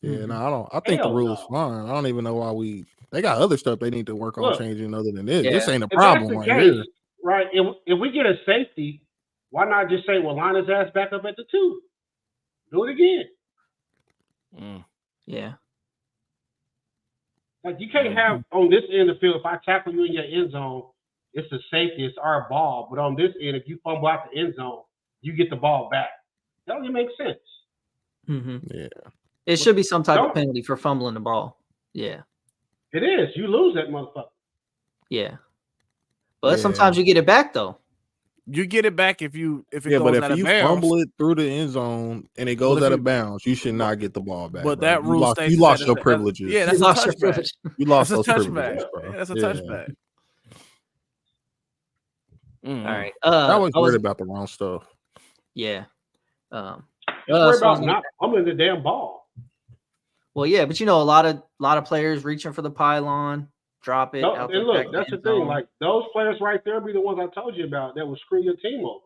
S2: Yeah, no, I don't. I think the rule is fine. I don't even know why they got other stuff they need to work on changing other than this. Yeah. This ain't a problem right here.
S4: Right. If we get a safety, why not just say, well, line his ass back up at the 2? Do it again.
S3: Yeah.
S4: Like, you can't have on this end of the field, if I tackle you in your end zone, it's a safety, it's our ball. But on this end, if you fumble out the end zone, you get the ball back. That doesn't make sense.
S3: Mm-hmm.
S2: Yeah.
S3: It should be some type of penalty for fumbling the ball. Yeah.
S4: It is. You lose that motherfucker.
S3: Yeah. But sometimes you get it back, though.
S5: You get it back if it goes out of bounds.
S2: But if you fumble it through the end zone and it goes out of bounds, you should not get the ball back.
S5: But that rule states
S2: you lost your privileges.
S5: Yeah, that's a touchback.
S2: You lost those privileges, bro.
S5: That's a touchback.
S3: All right.
S2: I was worried about the wrong stuff.
S3: Yeah.
S4: Worry about not fumbling the damn ball.
S3: Well, yeah, but a lot of players reaching for the pylon, drop it.
S4: No, and look, that's the thing. Like, those players right there be the ones I told you about that will screw your team over.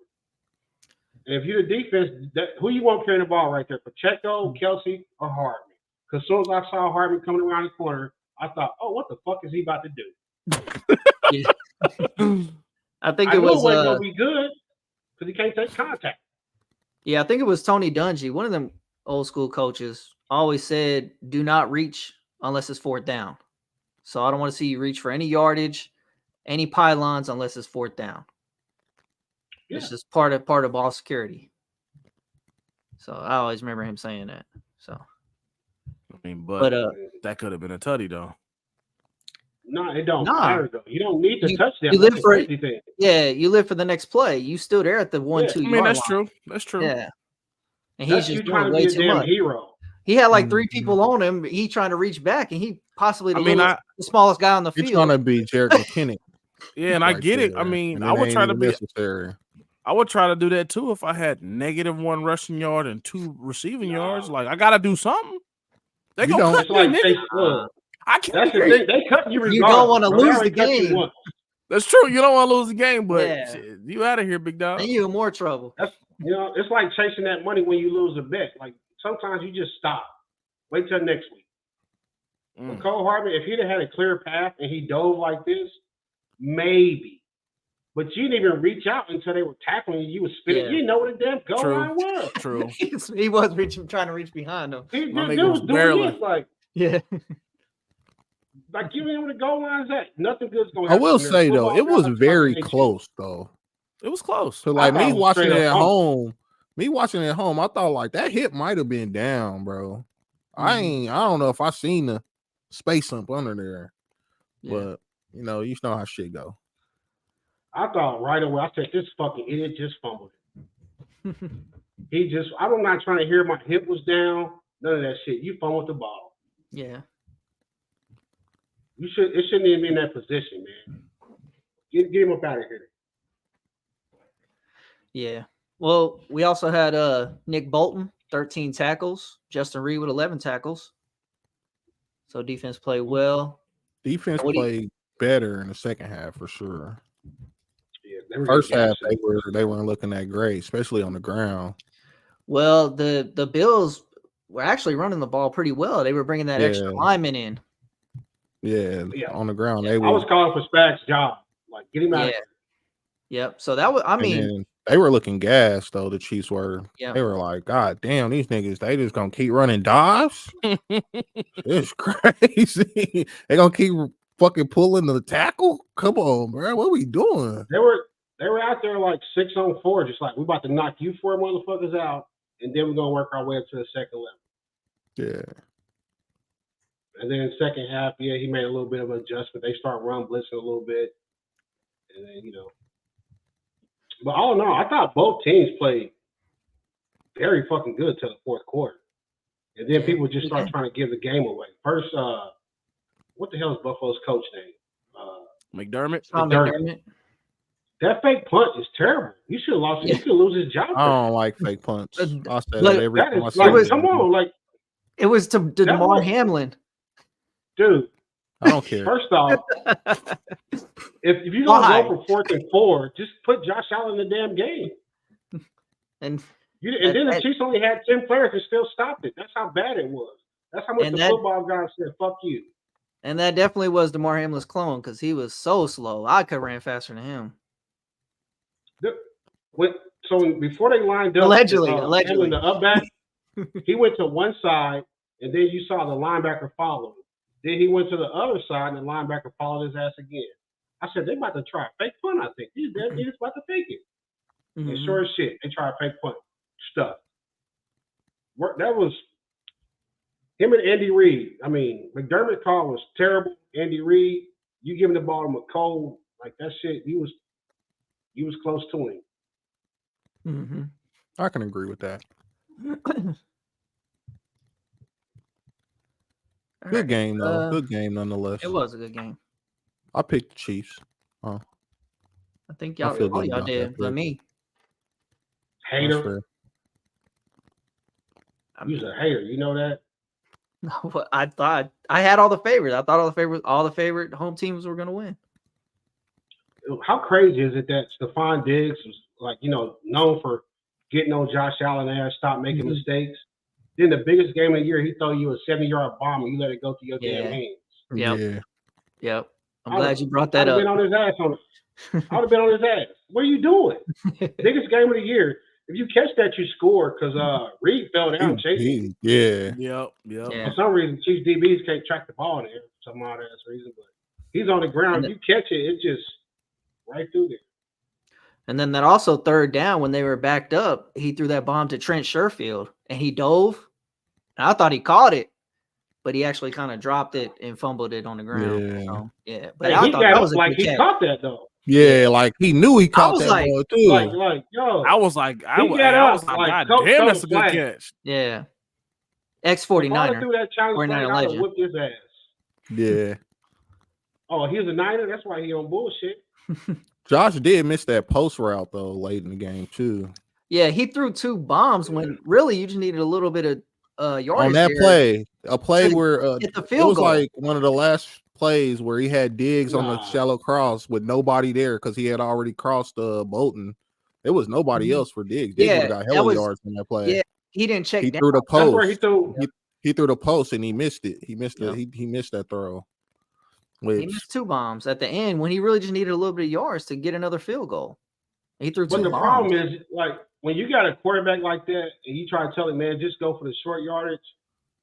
S4: And if you're the defense, who you want carrying the ball right there? Pacheco, Kelsey, or Hartman? Because as soon as I saw Hartman coming around the corner, I thought, oh, what the fuck is he about to do?
S3: I think it was
S4: going to be good because he can't take contact.
S3: Yeah, I think it was Tony Dungy, one of them old school coaches, always said, do not reach unless it's 4th down. So I don't want to see you reach for any yardage, any pylons unless it's 4th down. Yeah. It's just part of ball security. So I always remember him saying that. So
S5: I mean, but that could have been a tutty though.
S4: No, it don't matter though. You don't need to touch them.
S3: You live for anything. Yeah, you live for the next play. You still there at the 1-2 yard
S5: that's
S3: line.
S5: true. That's true.
S3: Yeah. And he's just
S4: trying
S3: doing way too much.
S4: Hero.
S3: He had like 3 people on him. He trying to reach back, and he possibly the smallest guy on the field.
S2: He's trying to be Jarek McKinnon.
S5: Yeah, and I get it. I mean, I would try to be necessary. I would try to do that too if I had -1 rushing yard and 2 receiving yards. Like, I gotta do something. They gonna cut me, nigga. I can't.
S4: That's the thing. They cut you.
S3: You don't want to lose the game.
S5: That's true. You don't want to lose the game, but shit, you out of here, big dog.
S3: And you in more trouble.
S4: That's it's like chasing that money when you lose a bet. Like, sometimes you just stop. Wait till next week. With Cole Hartman, if he'd have had a clear path and he dove like this, maybe. but you didn't even reach out until they were tackling you. You was spinning. You didn't know what the damn goal line was.
S5: True.
S3: He was trying to reach behind them.
S4: He was doing this, like,
S3: yeah.
S4: Like, you know where the goal line's at. Nothing good's going to happen.
S2: I will say, though, it was very close, though.
S5: It was close.
S2: So, like, me watching it at home, I thought, like, that hit might have been down, bro. I don't know if I seen the space up under there. But, you know how shit go.
S4: I thought right away, I said, this fucking idiot just fumbled it. I'm not trying to hear my hip was down. None of that shit. You fumbled the ball.
S3: Yeah.
S4: It shouldn't even be in that position, man. Get him up out of here.
S3: Yeah. Well, we also had Nick Bolton, 13 tackles. Justin Reed with 11 tackles. So defense played well.
S2: Defense played better in the second half for sure.
S4: Yeah,
S2: first half they weren't looking that great, especially on the ground.
S3: Well, the Bills were actually running the ball pretty well. They were bringing that extra lineman in.
S2: Yeah, on the ground. I
S4: was calling for Spag's job. Like, get him out of here.
S3: Yep. So that was,
S2: they were looking gassed, though, the Chiefs were.
S3: Yeah.
S2: They were like, God damn, these niggas, they just going to keep running dives? It's crazy. They going to keep fucking pulling the tackle? Come on, bro. What are we doing?
S4: They were out there like 6-on-4, just like, we about to knock you 4 motherfuckers out, and then we're going to work our way up to the second level.
S2: Yeah.
S4: And then second half, he made a little bit of an adjustment. They start run blitzing a little bit. And then, But all in all, I thought both teams played very fucking good till the fourth quarter. And then people just start trying to give the game away. First, what the hell is Buffalo's coach name?
S5: McDermott.
S3: McDermott.
S4: That fake punt is terrible. You should have lost. You could lose his job.
S2: I don't like fake punts. I say
S4: that
S2: every
S4: time.
S3: Come
S4: on, like
S3: it was to DeMar Hamlin.
S4: Dude,
S2: I don't care.
S4: First off, if you're gonna go for 4th and 4, just put Josh Allen in the damn game.
S3: And
S4: then the Chiefs only had 10 players and still stopped it. That's how bad it was. That's how much the football guys said, "Fuck you."
S3: And that definitely was DeMar Hamlin's clone because he was so slow. I could have ran faster than him.
S4: So before they lined up,
S3: allegedly,
S4: the up back, he went to one side, and then you saw the linebacker follow him. Then he went to the other side, and the linebacker followed his ass again. I said, they about to try a fake punt, I think. These damn niggas about to fake it. Mm-hmm. And sure as shit, they try a fake punt. Stuff. That was him and Andy Reid. I mean, McDermott call was terrible. Andy Reid, you give him the ball to McCole, like that shit, he was close to him.
S3: Mm-hmm.
S2: I can agree with that. Good game, though. Good game, nonetheless.
S3: It was a good game.
S2: I picked the Chiefs.
S3: I think y'all did. But me.
S4: Hater. You're a hater. You know that?
S3: No, I thought I had all the favorites. I thought all the favorite home teams were going to win.
S4: How crazy is it that Stephon Diggs was known for getting on Josh Allen ass, stop making mistakes. Then the biggest game of the year, he throw you a 70-yard bomb and you let it go through your damn hands.
S3: Yep. I'm glad you brought that up.
S4: I would have been on his ass. What are you doing? Biggest game of the year. If you catch that, you score because Reed fell down chasing.
S2: Yeah.
S5: Yep.
S4: For some reason, Chiefs DBs can't track the ball there for some odd ass reason. But he's on the ground. If you catch it, it's just right through there.
S3: And then that also third down when they were backed up, he threw that bomb to Trent Sherfield and he dove. And I thought he caught it, but he actually kind of dropped it and fumbled it on the ground.
S2: Yeah.
S3: But I thought that was a good catch.
S4: Caught that though.
S2: Yeah, like he knew he caught that ball too.
S4: Yo.
S5: I was like, God damn, that's a good catch.
S3: Yeah. X-49er. 49er legend.
S4: Whipped his ass.
S2: Yeah.
S4: Oh, he was a Niner? That's why he on bullshit.
S2: Josh did miss that post route though late in the game too.
S3: Yeah, he threw 2 bombs when really you just needed a little bit of yardage
S2: on that play. A play where
S3: it
S2: was goal. Like one of the last plays where he had Diggs on the shallow cross with nobody there because he had already crossed Bolton. There was nobody else for Diggs. Diggs got hella yards on that play.
S3: Yeah, he didn't check.
S2: He threw the post. He threw the post and he missed it. He missed it. He missed that throw.
S3: He missed 2 bombs at the end when he really just needed a little bit of yards to get another field goal. He threw 2 bombs.
S4: But the problem is, like, when you got a quarterback like that and you try to tell him, man, just go for the short yardage,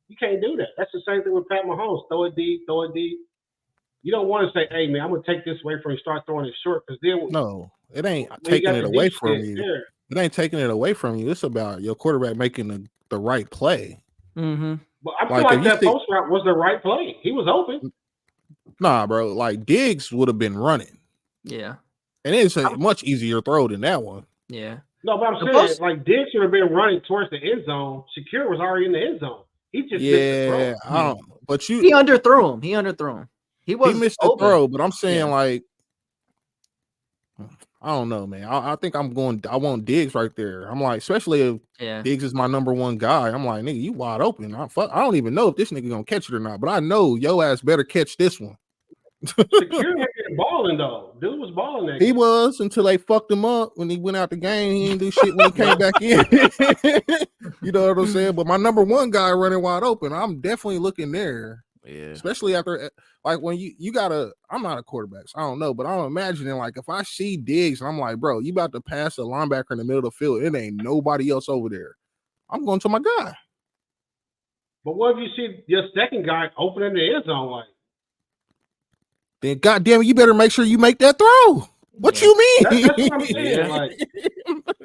S4: you can't do that. That's the same thing with Pat Mahomes. Throw it deep. You don't want to say, hey, man, I'm going to take this away from you, start throwing it short. Because then
S2: no, it ain't taking it away from you. It ain't taking it away from you. It's about your quarterback making the right play.
S3: Mm-hmm.
S4: But I feel like that post route was the right play. He was open.
S2: Nah, bro. Like, Diggs would have been running.
S3: Yeah.
S2: And it's a much easier throw than that one.
S3: Yeah.
S4: No, but I'm saying, like, Diggs should have been running towards the end zone. Shakir was already in the end zone. He just missed the throw.
S2: But
S3: he underthrew him. He
S2: missed the throw, but I'm saying, like, I don't know, man. I think I want Diggs right there. I'm like, especially if Diggs is my number 1 guy. I'm like, nigga, you wide open. I don't even know if this nigga gonna catch it or not, but I know yo ass better catch this one.
S4: Shakir had been balling though. Dude was balling that.
S2: He was until they fucked him up when he went out the game. He didn't do shit when he came back in. You know what I'm saying? But my number 1 guy running wide open, I'm definitely looking there.
S5: Yeah.
S2: Especially after, like, when you gotta, I'm not a quarterback, so I don't know, but I'm imagining, like, if I see Diggs and I'm like, bro, you about to pass a linebacker in the middle of the field, it ain't nobody else over there. I'm going to my guy.
S4: But what if you see your second guy opening the end zone, like?
S2: Then goddamn it, you better make sure you make that throw. What you mean?
S4: That's what I'm saying. Like,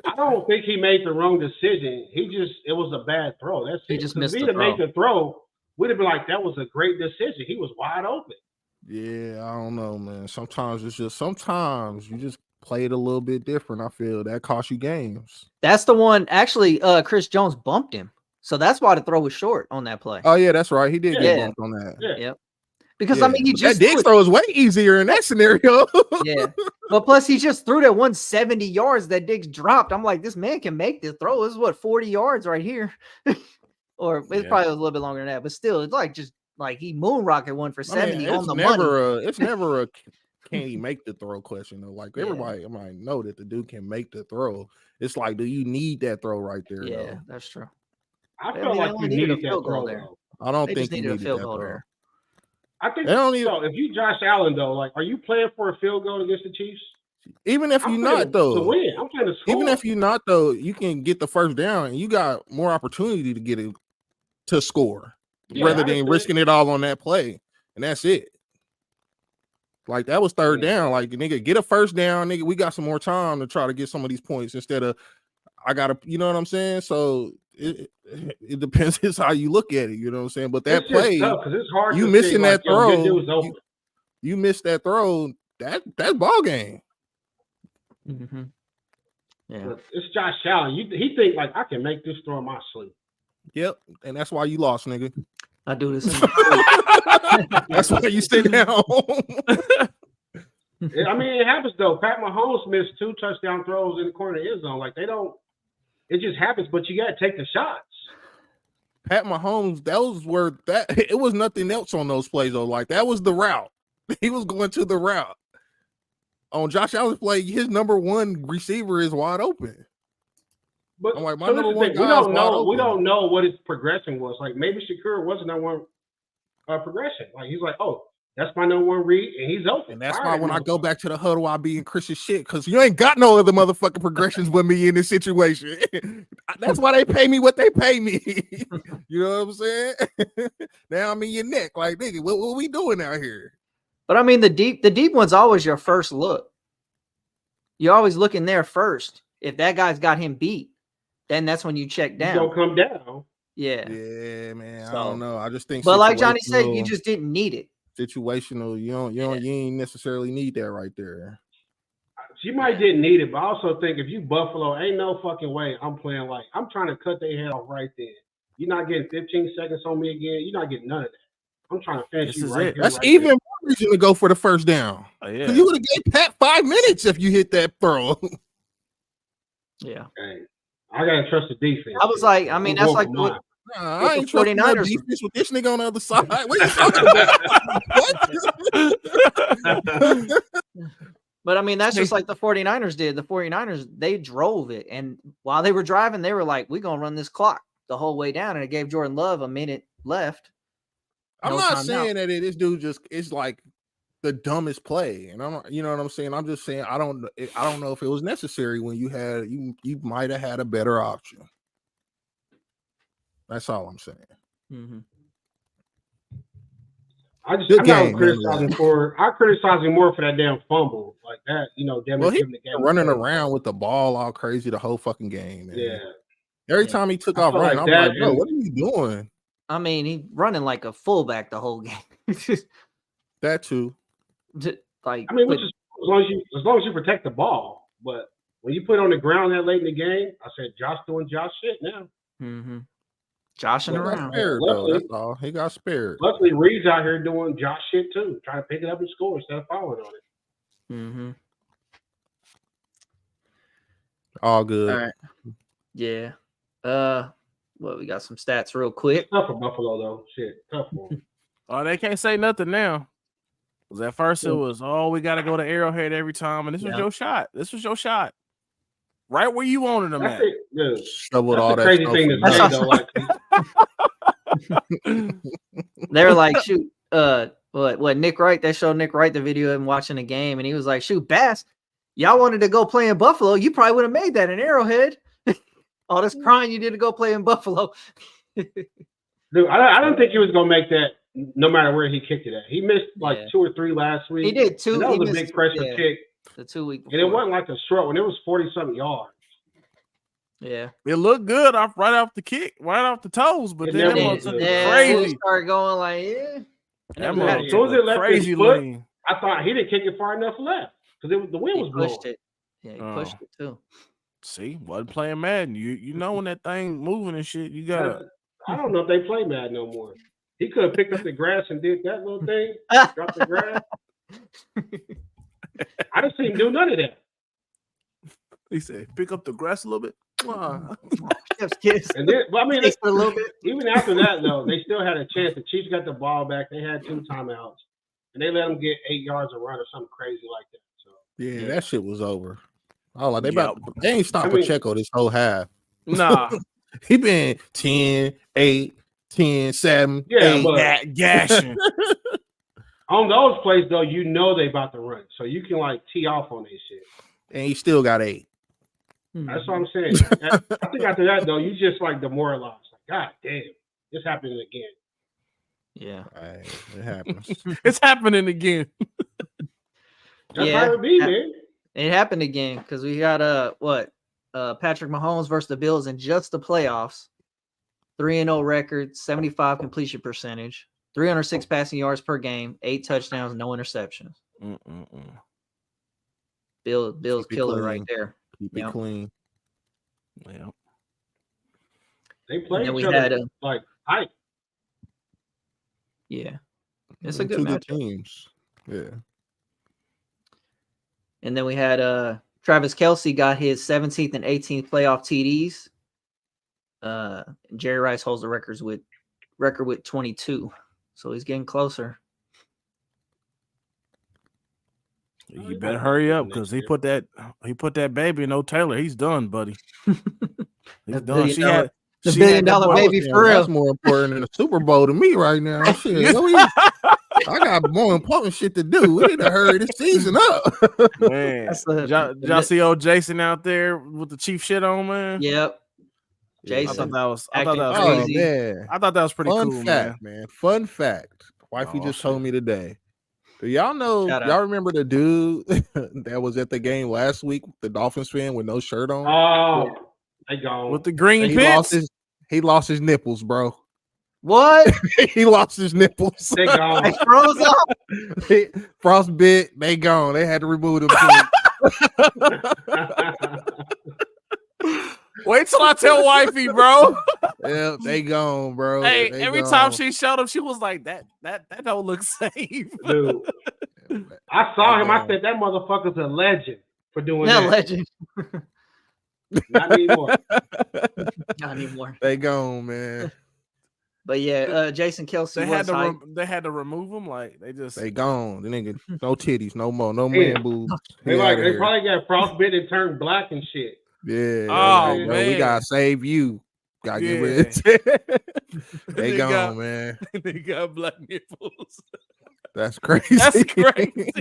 S4: I don't think he made the wrong decision. It was a bad throw. That's
S3: he
S4: it.
S3: Just missed
S4: the
S3: throw.
S4: Make the throw, we'd have been like, that was a great decision. He was wide open.
S2: Yeah, I don't know, man. Sometimes you just play it a little bit different. I feel that costs you games.
S3: That's the one. Actually, Chris Jones bumped him, so that's why the throw was short on that play.
S2: Oh yeah, that's right. He did get bumped on that.
S4: Yeah.
S3: Yep. Because I mean, he just
S2: that Diggs throw is way easier in that scenario.
S3: Yeah, but plus he just threw that 170 yards that Diggs dropped. I'm like, this man can make this throw. This is what 40 yards right here, or it's probably a little bit longer than that. But still, it's like just like he moonrocket one for 70 on the money.
S2: It's never a can he make the throw question though. Like everybody might know that the dude can make the throw. It's like, do you need that throw right there?
S3: Yeah,
S2: though?
S3: That's true.
S4: I feel like you needed a field goal
S3: there.
S2: I don't think
S3: you needed a field goal there.
S4: I think so. If you Josh Allen though, like, are you playing for a field goal against the Chiefs?
S2: Even if you're not though,
S4: to win. I'm playing to score.
S2: Even if you're not though, you can get the first down and you got more opportunity to get it to score rather than risking it all on that play, and that's it. Like that was third down. Like nigga, get a first down, nigga. We got some more time to try to get some of these points instead of I gotta, you know what I'm saying? So it depends. It's how you look at it, you know what I'm saying? But that play,
S4: it's hard
S2: you missing that throw, you missed that throw. That's ball game.
S3: Mm-hmm. Yeah,
S4: it's Josh Allen. He think like I can make this throw in my sleep.
S2: Yep, and that's why you lost, nigga.
S3: I do this.
S2: That's why you stay down.
S4: I mean, it happens though. Pat Mahomes missed 2 touchdown throws in the corner of the end zone. Like it just happens. But you got to take the shots.
S2: Pat Mahomes, it was nothing else on those plays though. Like that was the route. He was going to the route. On Josh Allen's play, his number 1 receiver is wide open.
S4: But
S2: I'm like, my number 1 guy
S4: we don't know what his progression was. Like maybe Shakir wasn't that one progression. Like he's like, oh, that's my number 1 read, and he's open.
S2: And that's why when I go back to the huddle, I be in Chris's shit because you ain't got no other motherfucking progressions with me in this situation. That's why they pay me what they pay me. You know what I'm saying? Now I'm in your neck, like nigga, what we doing out here?
S3: But I mean, the deep one's always your first look. You're always looking there first. If that guy's got him beat, then that's when you check down.
S4: You don't come down.
S3: Yeah.
S2: Yeah, man. I don't know. I just think.
S3: But like Johnny said, you just didn't need it.
S2: Situational. You ain't necessarily need that right there.
S4: She might didn't need it, but I also think if you Buffalo, ain't no fucking way I'm playing like I'm trying to cut their head off right then. You're not getting 15 seconds on me again. You're not getting none of that. I'm trying to finish you right here.
S2: That's
S4: right
S2: even
S4: there.
S2: more reason to go for the first down.
S5: Oh, yeah.
S2: Because you would have gave Pat 5 minutes if you hit that throw.
S3: Yeah.
S4: Hey, I gotta trust the defense.
S3: I was like, I mean, that's like
S2: I ain't trusting no defense with this nigga on the other side. What are you talking about?
S3: But I mean, that's just like the 49ers did. The 49ers, they drove it. And while they were driving, they were like, we're going to run this clock the whole way down. And it gave Jordan Love a minute left.
S2: I'm not saying that this dude it's like the dumbest play. And I'm, you know what I'm saying? I'm just saying I don't know if it was necessary when you might have had a better option. That's all I'm saying.
S3: Mm-hmm.
S4: I'm not criticizing for. I criticize him more for that damn fumble, like that. You know, damn.
S2: Well, he running around with the ball all crazy the whole fucking game. Man.
S4: Yeah.
S2: Every time he took off running, I'm like, bro, what are you doing?
S3: I mean, he running like a fullback the whole game.
S2: That too.
S3: Like,
S4: I mean, which is as long as you protect the ball. But when you put it on the ground that late in the game, I said Josh doing Josh shit now.
S3: Mm-hmm. Joshing around.
S2: Spared, luckily, that's all. He got spared.
S4: Luckily, Reed's out here doing Josh shit too, trying to pick it up and score instead of following on it.
S3: Mm-hmm.
S2: All good.
S3: All right. Yeah. Well, we got some stats real quick.
S4: It's tough for Buffalo though. Shit, tough for them.
S5: Oh, they can't say nothing now. Because at first it was, we got to go to Arrowhead every time, and this was your shot. This was your shot. Right where you wanted them at.
S4: Dude.
S2: Shoveled all that
S4: crazy thing to say though. Like,
S3: they were like, shoot, what Nick Wright? They showed Nick Wright the video of him watching the game, and he was like, shoot, Bass, y'all wanted to go play in Buffalo. You probably would have made that in Arrowhead. All this crying you did to go play in Buffalo.
S4: Dude, I don't think he was gonna make that no matter where he kicked it at. He missed like 2 or 3 last week.
S3: He did 2.
S4: And that was a big pressure kick.
S3: The 2 week before.
S4: And it wasn't like a short one. It was 40-something yards.
S3: Yeah.
S5: It looked good right off the kick, right off the toes, but then it was crazy.
S3: Started going like,
S5: That as soon as it left crazy
S4: his foot, I thought he didn't kick it far enough left because the wind was blowing.
S3: Pushed it. Yeah, he pushed it too.
S5: See, wasn't playing Madden. You know when that thing moving and shit, you gotta.
S4: I don't know if they play Madden no more. He could have picked up the grass and did that little thing, dropped the grass. I didn't see him do none of that.
S5: He said, "Pick up the grass a little bit."
S4: And then, but I mean, a little bit. Even after that, though, they still had a chance. The Chiefs got the ball back. They had 2 timeouts, and they let them get 8 yards a run or something crazy like that. So
S2: yeah, that shit was over. Oh, like they ain't stopped Pacheco this whole half.
S5: Nah,
S2: he been 10, 8, 10, 7, 8,
S5: gashing.
S4: On those plays, though, you know they about to run, so you can like tee off on this shit.
S2: And he still got 8.
S4: That's what I'm saying. I think after that, though, you just like demoralized. Like, God damn, this happening again.
S3: Yeah,
S2: it happens.
S5: It's happening again.
S4: That's how it be, man.
S3: It happened again because we got Patrick Mahomes versus the Bills in just the playoffs. 3-0 record, 75 completion percentage, 306 passing yards per game, 8 touchdowns, no interceptions. Bills killer right there.
S2: Keep it clean.
S5: Yeah.
S4: They played each other like hype.
S3: Yeah. It's a good match.
S2: Teams. Yeah.
S3: And then we had Travis Kelce got his 17th and 18th playoff TDs. Jerry Rice holds the record with 22. So he's getting closer.
S5: You better hurry up because he put that baby in Taylor. He's done, buddy. He's done.
S3: The $1 billion baby for real.
S2: That's more important than the Super Bowl to me right now. Shit, I got more important shit to do. We need to hurry this season up.
S5: Man, y'all see old Jason out there with the Chief shit on, man?
S3: Yep. Jason.
S5: I thought that was
S2: crazy. Man.
S5: I thought that was pretty cool,
S2: fact, man. Fun fact. Wifey just told me today. Do y'all know? Y'all remember the dude that was at the game last week, the Dolphins fan with no shirt on?
S4: Oh, they gone
S5: with the green pits.
S2: He lost his nipples, bro.
S3: What?
S2: He lost his nipples.
S4: They gone.
S3: They froze up.
S2: Frostbit. They gone. They had to remove them.
S5: Wait till I tell wifey, bro.
S2: Yeah, they gone, bro.
S5: Hey,
S2: they
S5: every
S2: gone.
S5: time she showed him, she was like, "That don't look safe."
S4: Dude, I saw him. I said, "That motherfucker's a legend for doing that."
S3: Legend.
S4: Not anymore.
S3: Not anymore.
S2: They gone, man.
S3: But yeah, Jason Kelce.
S5: They had to remove them. Like they
S2: gone. The nigga, no titties, no more, no man boobs.
S4: They probably got frostbit and turned black and shit.
S2: Yeah.
S5: Oh
S2: man,
S5: man,
S2: we gotta save you. Gotta get rid of it. They gone, man.
S5: They got black nipples.
S2: That's crazy.
S5: That's crazy.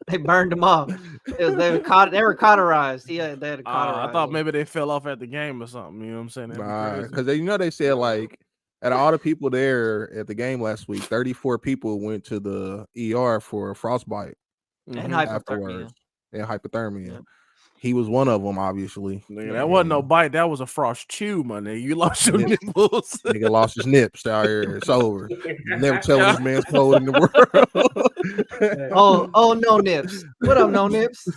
S3: They burned them off. They were cauterized. Yeah, they had to cauterize.
S5: I thought maybe they fell off at the game or something. You know what I'm saying?
S2: Because they said like out of all the people there at the game last week, 34 people went to the ER for frostbite
S3: and
S2: afterwards and hypothermia. Yeah. He was one of them, obviously.
S5: Nigga, that wasn't no bite. That was a frost chew, my nigga. You lost your nipples.
S2: Nigga lost his nips out here. It's over. Never tell this man's cold in the
S3: world. oh, no nips. What up, no nips?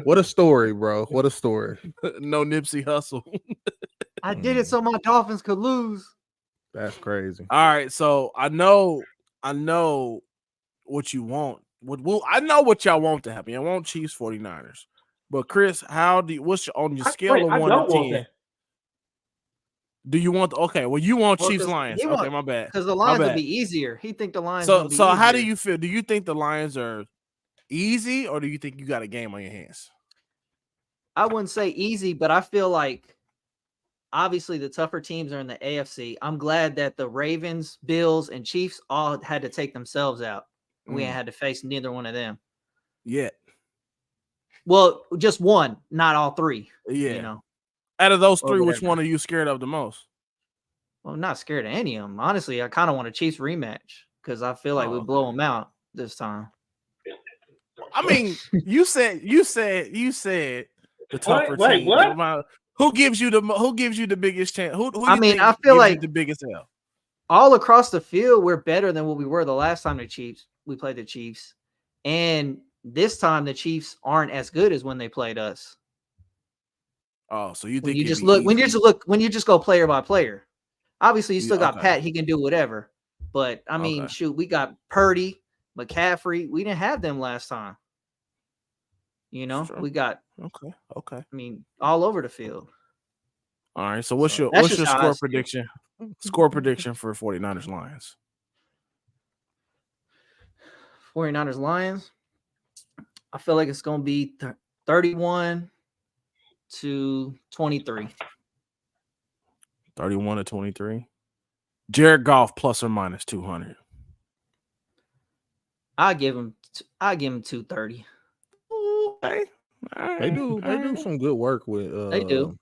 S2: What a story, bro. What a story.
S5: No Nipsey Hussle.
S3: I did it so my Dolphins could lose.
S2: That's crazy.
S5: All right, so I know what you want. I know what y'all want to happen. I want Chiefs 49ers. But Chris, what's on your scale of 1 to 10? Do you want you want Chiefs Lions. Okay, my bad.
S3: Because the Lions will be easier. He think the Lions
S5: So how do you feel? Do you think the Lions are easy, or do you think you got a game on your hands?
S3: I wouldn't say easy, but I feel like obviously the tougher teams are in the AFC. I'm glad that the Ravens, Bills, and Chiefs all had to take themselves out. We ain't had to face neither one of them.
S5: Yet.
S3: Well, just one, not all three.
S5: Yeah.
S3: You know,
S5: out of those three, which one are you scared of the most?
S3: Well, I'm not scared of any of them. Honestly, I kind of want a Chiefs rematch because I feel like we blow them out this time.
S5: I mean, you said the tougher team.
S3: What?
S5: Who gives you the biggest chance?
S3: I feel like
S5: the biggest L.
S3: All across the field, we're better than what we were the last time we played the Chiefs, and this time the Chiefs aren't as good as when they played us.
S5: Oh, so you think
S3: when you just go player by player? Obviously, you still got Pat; he can do whatever. But I mean, shoot, we got Purdy, McCaffrey. We didn't have them last time. You know, we got
S5: okay.
S3: I mean, all over the field.
S5: All right. So what's your score prediction? Score prediction for 49ers Lions.
S3: 49ers Lions. I feel like it's going to be 31-23.
S5: 31-23. Jared Goff plus or minus 200.
S3: I give him 230.
S5: Okay.
S2: They do some good work with
S3: they do.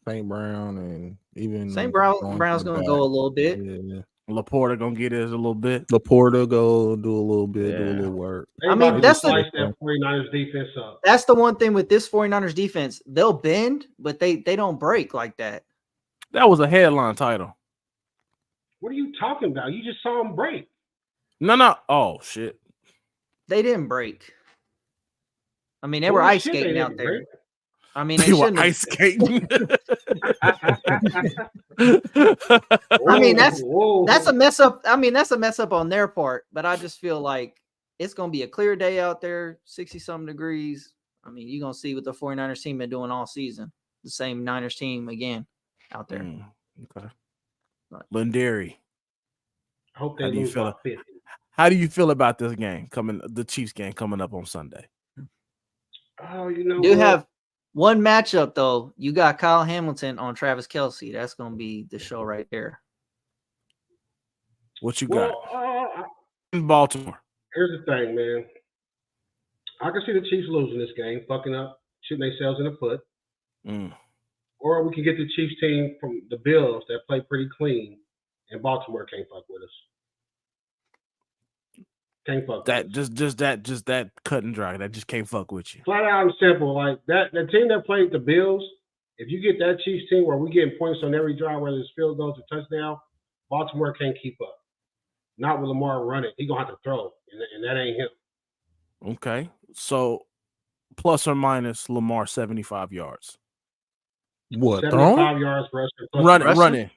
S2: St. Brown and even
S3: St. Brown's going to go a little bit.
S2: Yeah.
S5: Laporta gonna get it a little bit.
S2: Laporta go do a little bit, do a little work.
S3: I mean, that's
S4: that 49ers defense up.
S3: That's the one thing with this 49ers defense. They'll bend, but they don't break like that.
S5: That was a headline title.
S4: What are you talking about? You just saw them break.
S5: No. Oh shit.
S3: They didn't break. I mean, they were ice skating out there.
S4: Break.
S3: I mean,
S5: they were ice skating.
S3: I mean, that's a mess up. I mean, that's a mess up on their part. But I just feel like it's gonna be a clear day out there, 60-something degrees. I mean, you're gonna see what the 49ers team been doing all season. The same Niners team again out there.
S5: Okay. Lindari.
S4: I hope they lose by 50.
S5: How do you feel about this game the Chiefs game coming up on Sunday?
S4: Oh, you know,
S3: you have one matchup though. You got Kyle Hamilton on Travis Kelce. That's gonna be the show right there.
S5: What you got in Baltimore?
S4: Here's the thing, man. I can see the Chiefs losing this game, fucking up, shooting themselves in the foot. Or we can get the Chiefs team from the Bills that play pretty clean, and Baltimore can't fuck with us. Can't fuck
S5: that
S4: with us.
S5: just that cut and dry. That just can't fuck with you.
S4: Flat out and simple. Like that, the team that played the Bills, if you get that Chiefs team where we getting points on every drive, whether it's field goals or touchdown, Baltimore can't keep up. Not with Lamar running. He's gonna have to throw, and that ain't him.
S5: Okay. So plus or minus Lamar 75 yards.
S2: What?
S4: 75 yards rushing.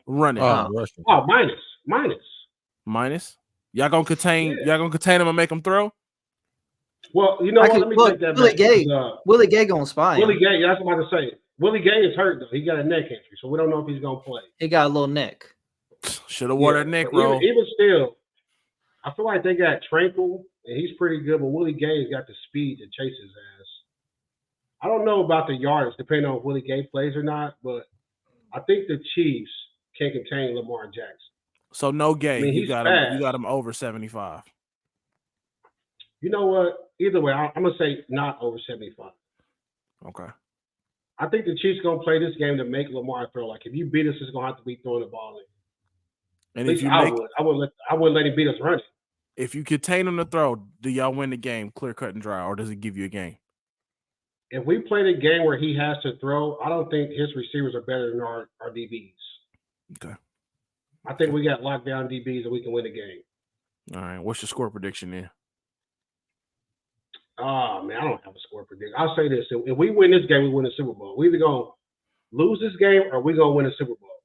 S5: Running.
S4: Oh, minus.
S5: Y'all gonna contain him and make him throw?
S4: Well, you know what? Let me take that back.
S3: Willie Gay gonna spy.
S4: Willie Gay, that's what I'm about to say. Willie Gay is hurt though. He got a neck injury, so we don't know if he's gonna play.
S3: He got a little neck.
S5: Should have wore that neck roll.
S4: Even still, I feel like they got Tranquil, and he's pretty good, but Willie Gay's got the speed to chase his ass. I don't know about the yards, depending on if Willie Gay plays or not, but I think the Chiefs can contain Lamar Jackson.
S5: So no Gay.
S4: I mean,
S5: you got him over 75.
S4: You know what? Either way, I'm gonna say not over 75.
S5: Okay.
S4: I think the Chiefs gonna play this game to make Lamar throw. Like if you beat us, it's gonna have to be throwing the ball in.
S5: And
S4: At
S5: if
S4: least
S5: you
S4: I wouldn't let him beat us running.
S5: If you contain him to throw, do y'all win the game clear cut and dry, or does it give you a game?
S4: If we play the game where he has to throw, I don't think his receivers are better than our DBs.
S5: Okay.
S4: I think we got lockdown DBs and we can win the game.
S5: All right. What's your score prediction then?
S4: Oh, man, I don't have a score prediction. I'll say this. If we win this game, we win the Super Bowl. We're either going to lose this game or we're going to win the Super Bowl.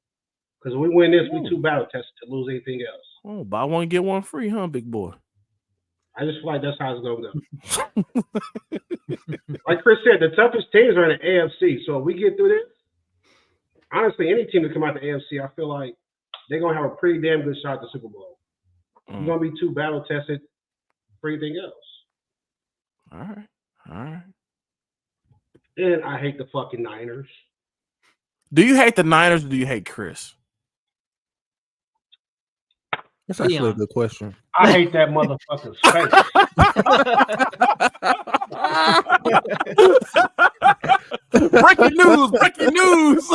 S4: Because if we win this, we too battle tested to lose anything else.
S5: Oh, buy one, get one free, huh, big boy?
S4: I just feel like that's how it's going to go. Like Chris said, the toughest teams are in the AFC. So if we get through this, honestly, any team that come out the AFC, I feel like they're going to have a pretty damn good shot at the Super Bowl. We're going to be too battle tested for anything else.
S5: All right.
S4: And I hate the fucking Niners.
S5: Do you hate the Niners or do you hate Chris?
S2: That's actually a good question.
S4: I hate that motherfucker's face.
S5: Breaking news.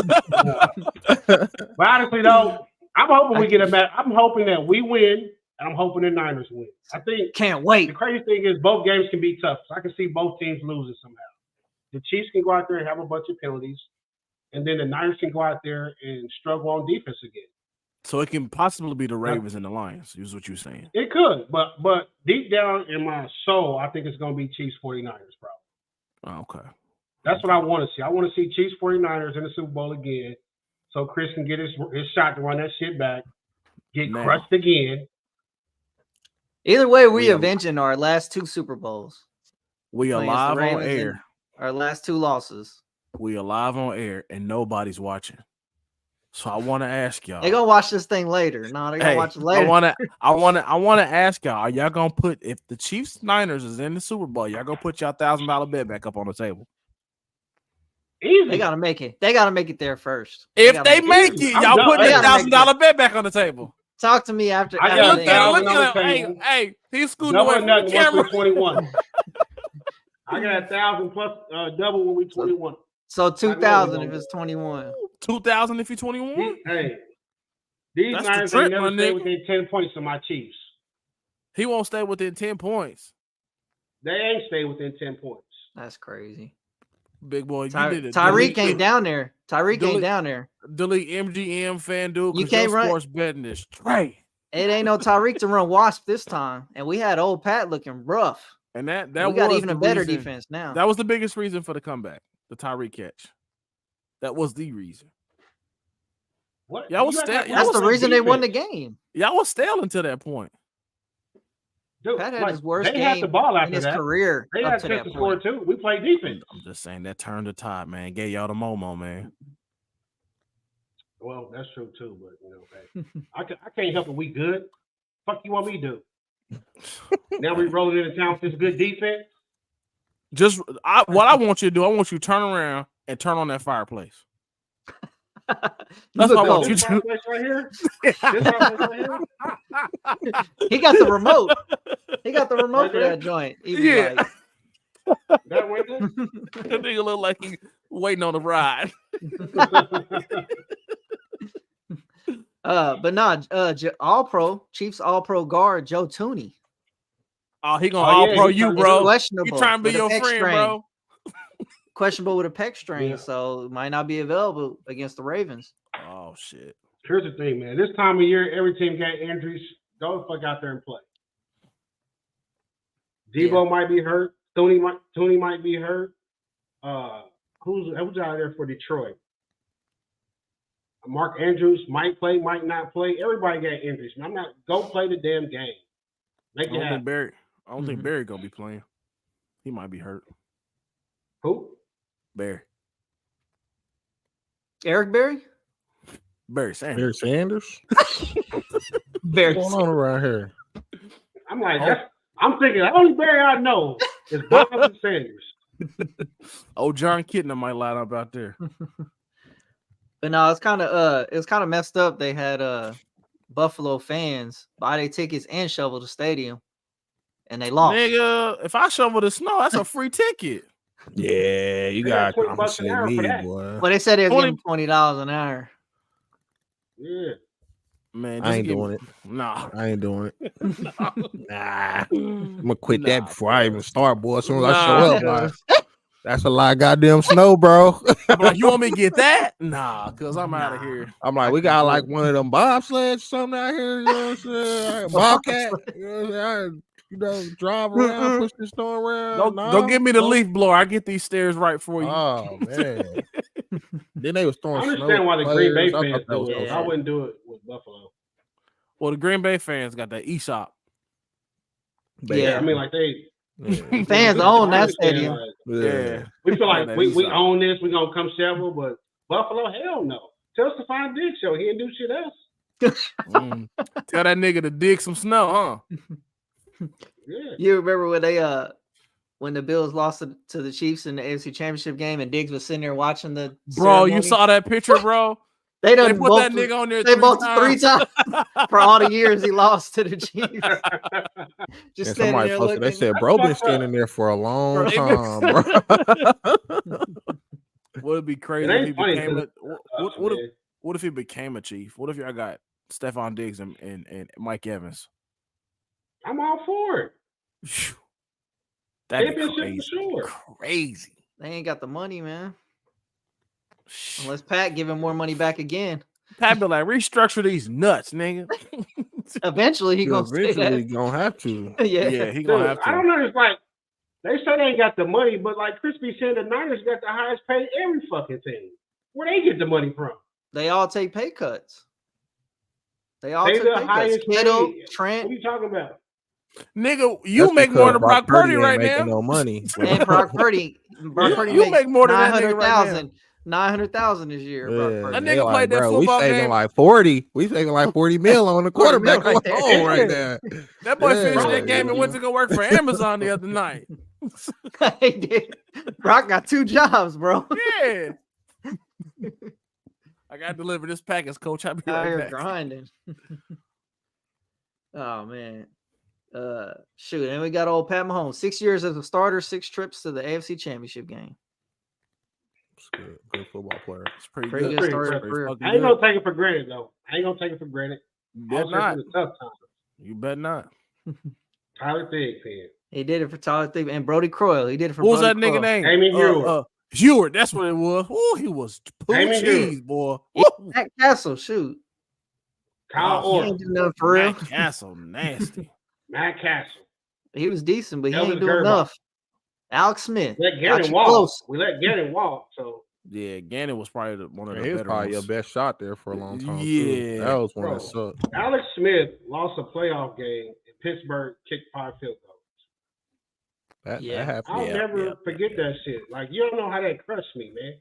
S4: But honestly, though, I'm hoping we get a match. I'm hoping that we win, and I'm hoping the Niners win. I think.
S3: Can't wait.
S4: The crazy thing is both games can be tough. So I can see both teams losing somehow. The Chiefs can go out there and have a bunch of penalties, and then the Niners can go out there and struggle on defense again.
S5: So it can possibly be the Ravens and the Lions, is what you're saying.
S4: It could, but deep down in my soul, I think it's going to be Chiefs 49ers, probably.
S5: Oh, okay.
S4: That's what I want to see. I want to see Chiefs 49ers in the Super Bowl again, so Chris can get his shot to run that shit back, get crushed again.
S3: Either way, we avenging our last two Super Bowls.
S5: We alive on air.
S3: Our last two losses.
S5: We alive on air, and nobody's watching. So I want to ask y'all.
S3: They gonna watch this thing later. No, they gonna watch it later.
S5: I want to ask y'all. Are y'all gonna put, if the Chiefs Niners is in the Super Bowl, y'all gonna put y'all $1,000 bet back up on the table?
S4: Easy.
S3: They gotta make it. They gotta make it there first.
S5: If they make it, y'all put that $1,000 bet back on the table.
S3: Talk to me after.
S4: I got $1,000.
S5: Hey, he's scooting away from the camera.
S4: 21. I got 1,000 plus double when we 21.
S3: So 2,000 if it's 21.
S5: 2,000 if you're 21.
S4: Hey, these Niners ain't never stay within 10 points of my Chiefs.
S5: He won't stay within 10 points.
S4: They ain't stay within 10 points.
S3: That's crazy.
S5: Big boy, you did it.
S3: Tyreek ain't down there. Tyreek ain't down there.
S5: Delete MGM, FanDuel,
S3: you can't run
S5: sports betting is straight.
S3: It ain't no Tyreek to run Wasp this time, and we had old Pat looking rough.
S5: And that
S3: we got even a better defense now.
S5: That was the biggest reason for the comeback, the Tyreek catch. That was the reason.
S4: What?
S5: Y'all was stale.
S3: That's the reason they won the game.
S5: Y'all was stale until that point.
S4: Dude,
S3: Pat had his worst
S4: they
S3: game
S4: had the ball after
S3: in his
S4: that.
S3: career.
S4: They had to score too. We played defense.
S5: I'm just saying that turned the tide, man. Gave y'all the Momo, man.
S4: Well, that's true too, but I can't help it. We good. Fuck you want me to do? Now we rolling into town with this good defense.
S5: What I want you to do, I want you to turn around and turn on that fireplace. That's what I want you to do.
S4: Right here? This fireplace right here?
S3: He got the remote. He got the remote for that joint.
S5: Yeah.
S4: That way there?
S5: That nigga look like he waiting on the ride.
S3: But Chiefs All Pro guard Joe Tooney.
S5: Oh, he gonna All Pro you, bro.
S3: Questionable.
S5: He trying to be your friend, bro.
S3: Questionable with a pec strain, so might not be available against the Ravens.
S5: Oh shit.
S4: Here's the thing, man. This time of year, every team got injuries. Go the fuck out there and play. Debo might be hurt. Tooney might be hurt. Who's out there for Detroit? Mark Andrews might play, might not play. Everybody got injuries. I'm not. Go play the damn game. Make it happen.
S5: I don't think Barry gonna be playing. He might be hurt.
S4: Who?
S5: Barry.
S3: Eric Berry?
S5: Barry Sanders.
S3: Barry
S2: What's going on around here?
S4: I'm like, I'm thinking the only Barry I know is Bob Sanders.
S5: Oh, John Kitna might line up out there.
S3: But no, it's kind of messed up. They had Buffalo fans buy their tickets and shovel the stadium. and they lost.
S5: Nigga, if I shovel the snow, that's a free ticket.
S2: Yeah, you got
S4: $20 an hour for that.
S2: boy.
S3: Well, they said they was giving $20 an hour.
S4: Yeah.
S5: Man,
S2: I ain't doing it.
S5: Nah,
S2: I ain't doing it. Nah, I'm gonna quit that before I even start, boy. As soon as I show up, like, that's a lot of goddamn snow, bro.
S5: I'm like, you want me to get that? Nah, cause I'm out of here.
S2: I'm like, we got like one of them bobsleds or something out here. You know what I'm saying? Bobcat. You know what I'm saying? Drive around, push the snow around.
S5: Go give me the leaf blower. I get these stairs right for you.
S2: Oh man. Then they was throwing.
S4: I understand why the Green Bay fans do it.
S3: Yeah.
S4: I wouldn't do it with Buffalo.
S5: Well, the Green Bay fans got that ESOP.
S3: Yeah,
S4: I mean, like
S3: fans own that stadium.
S5: Yeah,
S4: we feel like we own this. We're gonna come shovel, but Buffalo, hell no. Tell Stephon Diggs show he didn't do shit else.
S5: Tell that nigga to dig some snow, huh?
S4: Yeah.
S3: You remember when the Bills lost to the Chiefs in the AFC Championship game, and Diggs was sitting there watching the
S5: bro.
S3: ceremony?
S5: You saw that picture, bro.
S3: They
S5: put that nigga on there.
S3: They both 3 times for all the years he lost to the Chiefs. Just standing there looking.
S2: They said, bro, been standing there for a long time, bro.
S5: Would it be crazy if he became what if he became a Chief? What if y'all got Stephon Diggs and Mike Evans?
S4: I'm all for it.
S5: That'd be crazy.
S4: Sure.
S5: Crazy.
S3: They ain't got the money, man. Unless Pat give him more money back again.
S5: Pat be like, restructure these nuts, nigga.
S3: Eventually he gonna say that.
S2: Gonna have to.
S3: Yeah,
S5: he gonna have to.
S4: I don't know. It's like they say they ain't got the money, but like Crispy said, the Niners got the highest paid every fucking team. Where they get the money from?
S3: They all take pay cuts. They all
S4: they
S3: took
S4: the
S3: pay
S4: highest
S3: cuts. Kittle,
S4: paid.
S3: Trent.
S4: What are you talking about?
S5: Nigga, you make more than Brock Purdy right now.
S2: No money.
S3: And Brock Purdy
S5: you make more than
S3: 900,000. 900,000 this year.
S2: Yeah,
S5: that nigga played that football
S2: we saving
S5: game.
S2: like 40. We saving like 40 mil on the quarterback alone right there.
S5: That boy finished that game and went to go work for Amazon the other night.
S3: He did. Brock got 2 jobs, bro.
S5: Yeah. I got to deliver this package, coach. I'll be right back.
S3: Grinding. Oh man. Shoot, and we got old Pat Mahomes. 6 years as a starter, 6 trips to the AFC Championship game.
S2: Good football player.
S5: It's pretty
S3: good starter career.
S4: I ain't gonna take it for granted though. I ain't gonna take it for granted.
S5: You bet not.
S4: Tough time.
S5: You bet not.
S4: Tyler Thigpen.
S3: He did it for Tyler Thigpen and Brody Croyle. He did it for.
S5: What was that
S3: Brody
S5: nigga name?
S4: Damien Heward.
S5: Heward. That's what it was. Oh, he was cheese, boy.
S3: Matt Castle, shoot.
S4: Kyle Orton.
S3: He ain't do nothing for real.
S5: Matt Castle, nasty.
S4: Matt Castle.
S3: He was decent, but he
S4: Elvis
S3: ain't doing
S4: Gerbach.
S3: enough. Alex Smith.
S4: Let Gannon walk.
S3: Close.
S4: We let Gannon walk. So
S5: yeah, Gannon was probably one of the
S2: he was
S5: better
S2: probably
S5: ones.
S2: your best shot there for a long time.
S5: Yeah,
S2: too. That was one that sucked.
S4: Alex Smith lost a playoff game and Pittsburgh kicked 5 field goals.
S2: That happened.
S4: I'll never forget that shit. Like, you don't know how that crushed me, man.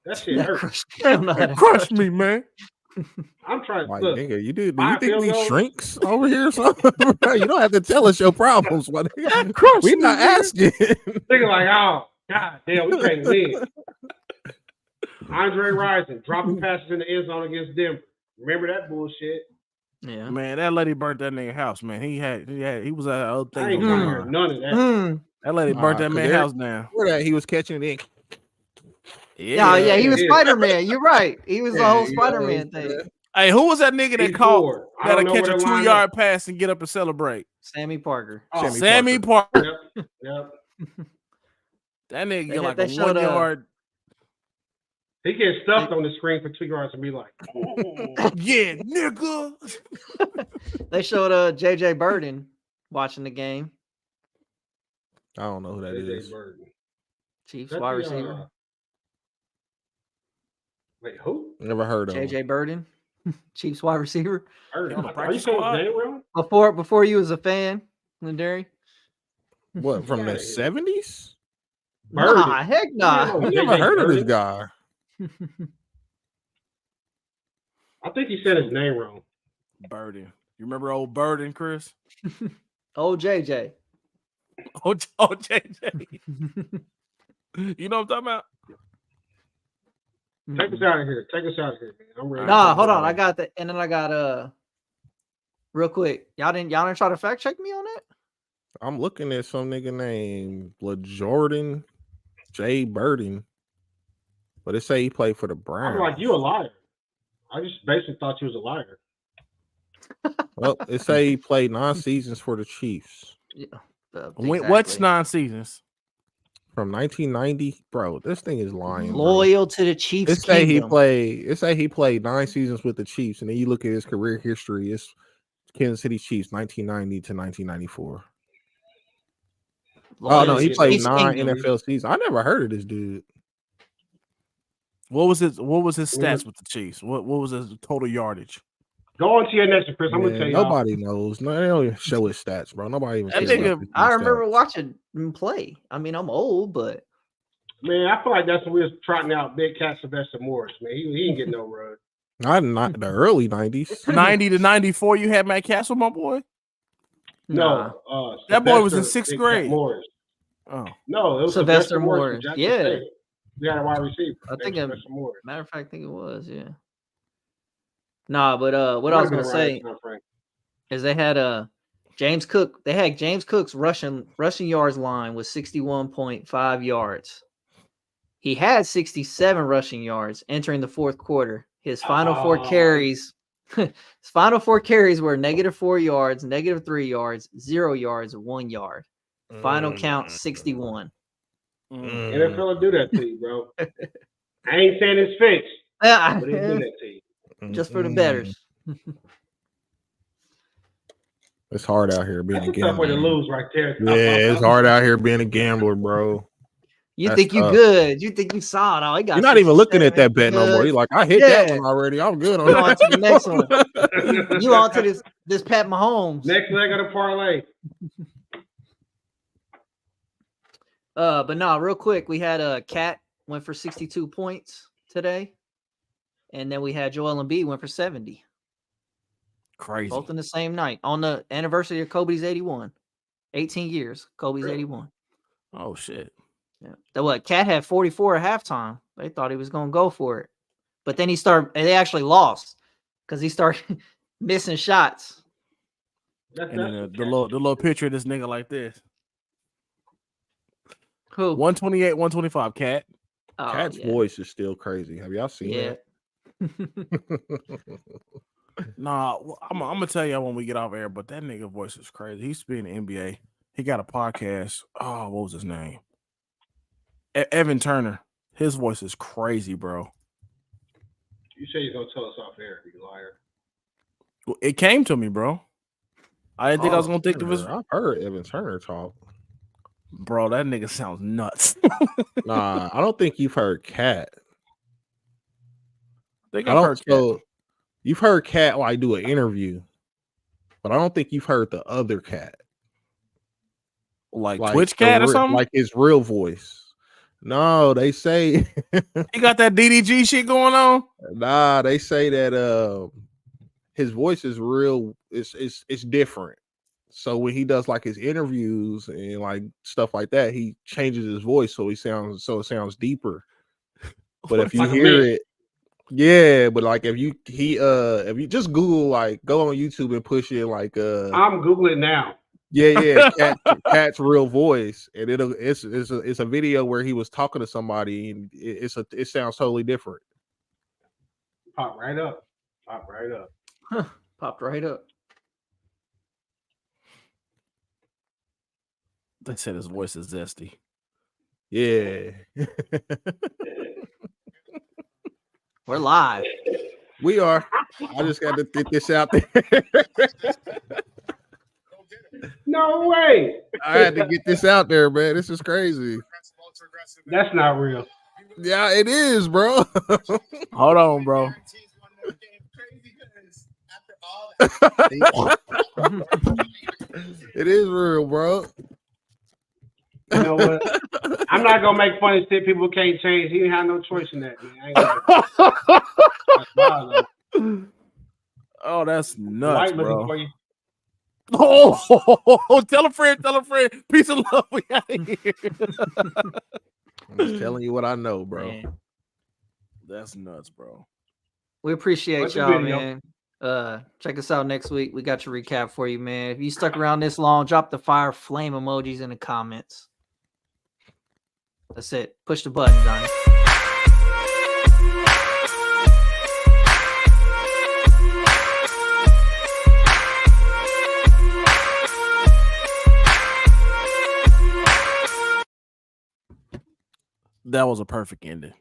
S4: That shit hurt.
S5: Crushed me, man.
S4: I'm trying to
S2: like,
S4: look.
S2: Nigga, do you think we shrinks over here or something? You don't have to tell us your problems. We're not asking.
S4: Thinking like, oh, God damn, we can't win. Andre Rison dropping passes in the end zone against Denver. Remember that bullshit?
S3: Yeah,
S5: man, that lady burnt that nigga house, man. He was at other things.
S4: I ain't gonna hear none of that.
S5: That lady burnt that man's house down.
S2: Where that he was catching it in.
S3: Yeah, he was Spider-Man. You're right. He was the whole Spider-Man thing.
S5: Hey, who was that nigga that caught gotta catch a 2-yard pass and get up and celebrate?
S3: Sammy Parker.
S5: Oh, Sammy Parker.
S4: Yep.
S5: That nigga get like a 1 yard.
S4: He gets stuffed on the screen for 2 yards and be like,
S5: yeah, nigga.
S3: They showed JJ Burden watching the game.
S2: I don't know who that is.
S3: Chiefs wide receiver.
S4: Wait, who?
S2: Never heard of
S3: JJ Burden, Chiefs wide receiver.
S4: Are you saying his name wrong?
S3: Before you was a fan, Lindari?
S2: What, from the 70s?
S3: Nah, heck nah.
S2: I never heard of this guy.
S4: I think he said his name wrong.
S5: Burden. You remember old Burden, Chris?
S3: Old JJ.
S5: Old JJ. You know what I'm talking about?
S4: Take us out of here. Take us out of here, man. I'm ready.
S3: Nah, hold on. I got that, and then I got real quick. Y'all didn't try to fact check me on that?
S2: I'm looking at some nigga named LaJordan J. Burden, but it say he played for the Browns.
S4: I'm like, you a liar. I just basically thought you was a liar.
S2: Well, it say he played 9 seasons for the Chiefs.
S3: Yeah.
S5: Exactly. What's 9 seasons?
S2: From 1990, bro. This thing is lying.
S3: Loyal to the Chiefs.
S2: It say he played. It say he played 9 seasons with the Chiefs, and then you look at his career history. It's Kansas City Chiefs, 1990 to 1994. Oh no, he played 9 NFL seasons. I never heard of this dude.
S5: What was his stats with the Chiefs? What was his total yardage?
S4: Go on to your next, Chris. I'm gonna tell you.
S2: Nobody knows. No, they don't even show his stats, bro. Nobody even.
S3: I remember watching him play. I mean, I'm old, but
S4: man, I feel like that's when we was trotting out Big Cat Sylvester Morris. Man, he didn't get no run.
S2: Not the early 90s.
S5: 90 to 94, you had Matt Castle, my boy?
S4: No.
S5: That boy was in 6th grade.
S4: Morris.
S5: Oh.
S4: No, it was
S3: Sylvester Morris. Yeah.
S4: State. We had a wide receiver.
S3: I think matter of fact, I think it was, yeah. Nah, but what I was gonna say is they had James Cook. They had James Cook's rushing yards line was 61.5 yards. He had 67 rushing yards entering the fourth quarter. His final 4 carries, were -4 yards, -3 yards, 0 yards, 1 yard. Final count 61.
S4: NFL will do that to you, bro. I ain't saying it's fixed, but they do that to you.
S3: Just for the betters.
S2: It's hard out here being a gambler.
S4: Tough way to lose right there.
S2: Yeah, it's hard out here being a gambler, bro.
S3: You think you good? You think you saw it all?
S2: You're not even looking at that bet no more. You're like, I hit that one already. I'm good on that.
S3: On to the next one. You on to this Pat Mahomes.
S4: Next leg of the parlay.
S3: But no, real quick, we had a Cat went for 62 points today, and then we had Joel Embiid went for 70.
S5: Crazy.
S3: Both in the same night on the anniversary of Kobe's 81. 18 years, Kobe's 81.
S5: Oh shit.
S3: Yeah. Cat had 44 at halftime. They thought he was gonna go for it, but then they actually lost because he started missing shots.
S5: And then the little picture of this nigga like this.
S3: Who?
S5: 128, 125, Cat.
S3: Oh,
S2: Cat's voice is still crazy. Have y'all seen that?
S5: Nah, I'm gonna tell y'all when we get off air, but that nigga voice is crazy. He used to be in the NBA. He got a podcast. Oh, what was his name? Evan Turner. His voice is crazy, bro.
S4: You say you're gonna tell us off air, you liar.
S5: It came to me, bro. I didn't think I was gonna think of his.
S2: I've heard Evan Turner talk.
S5: Bro, that nigga sounds nuts.
S2: Nah, I don't think you've heard Cat.
S5: I think I've heard Cat.
S2: You've heard Cat like do an interview, but I don't think you've heard the other Cat.
S5: Like Twitch Cat or something?
S2: Like his real voice. No, they say
S5: he got that DDG shit going on.
S2: Nah, they say that his voice is real. It's different. So when he does like his interviews and like stuff like that, he changes his voice so it sounds deeper. But if you hear it, yeah, but like if you just Google, like go on YouTube and push in like
S4: I'm Googling now.
S2: Yeah, Cat's real voice, and it's a video where he was talking to somebody, and it sounds totally different.
S4: Popped right up.
S3: Popped right up.
S5: They said his voice is zesty.
S2: Yeah.
S3: We're live.
S2: We are. I just got to get this out there.
S4: No way.
S2: I had to get this out there, man. This is crazy.
S4: That's not real.
S2: Yeah, it is, bro.
S5: Hold on, bro.
S2: It is real, bro.
S4: You know what? I'm not gonna make fun of shit people can't change. He didn't have no choice in that, man. That's wild,
S5: oh, that's nuts, bro.
S4: For you.
S5: Oh, tell a friend. Peace and love. We out of here.
S2: I'm just telling you what I know, bro.
S5: Man. That's nuts, bro.
S3: We appreciate y'all, man. Check us out next week. We got your recap for you, man. If you stuck around this long, drop the fire flame emojis in the comments. That's it. Push the button, Johnny.
S5: That was a perfect ending.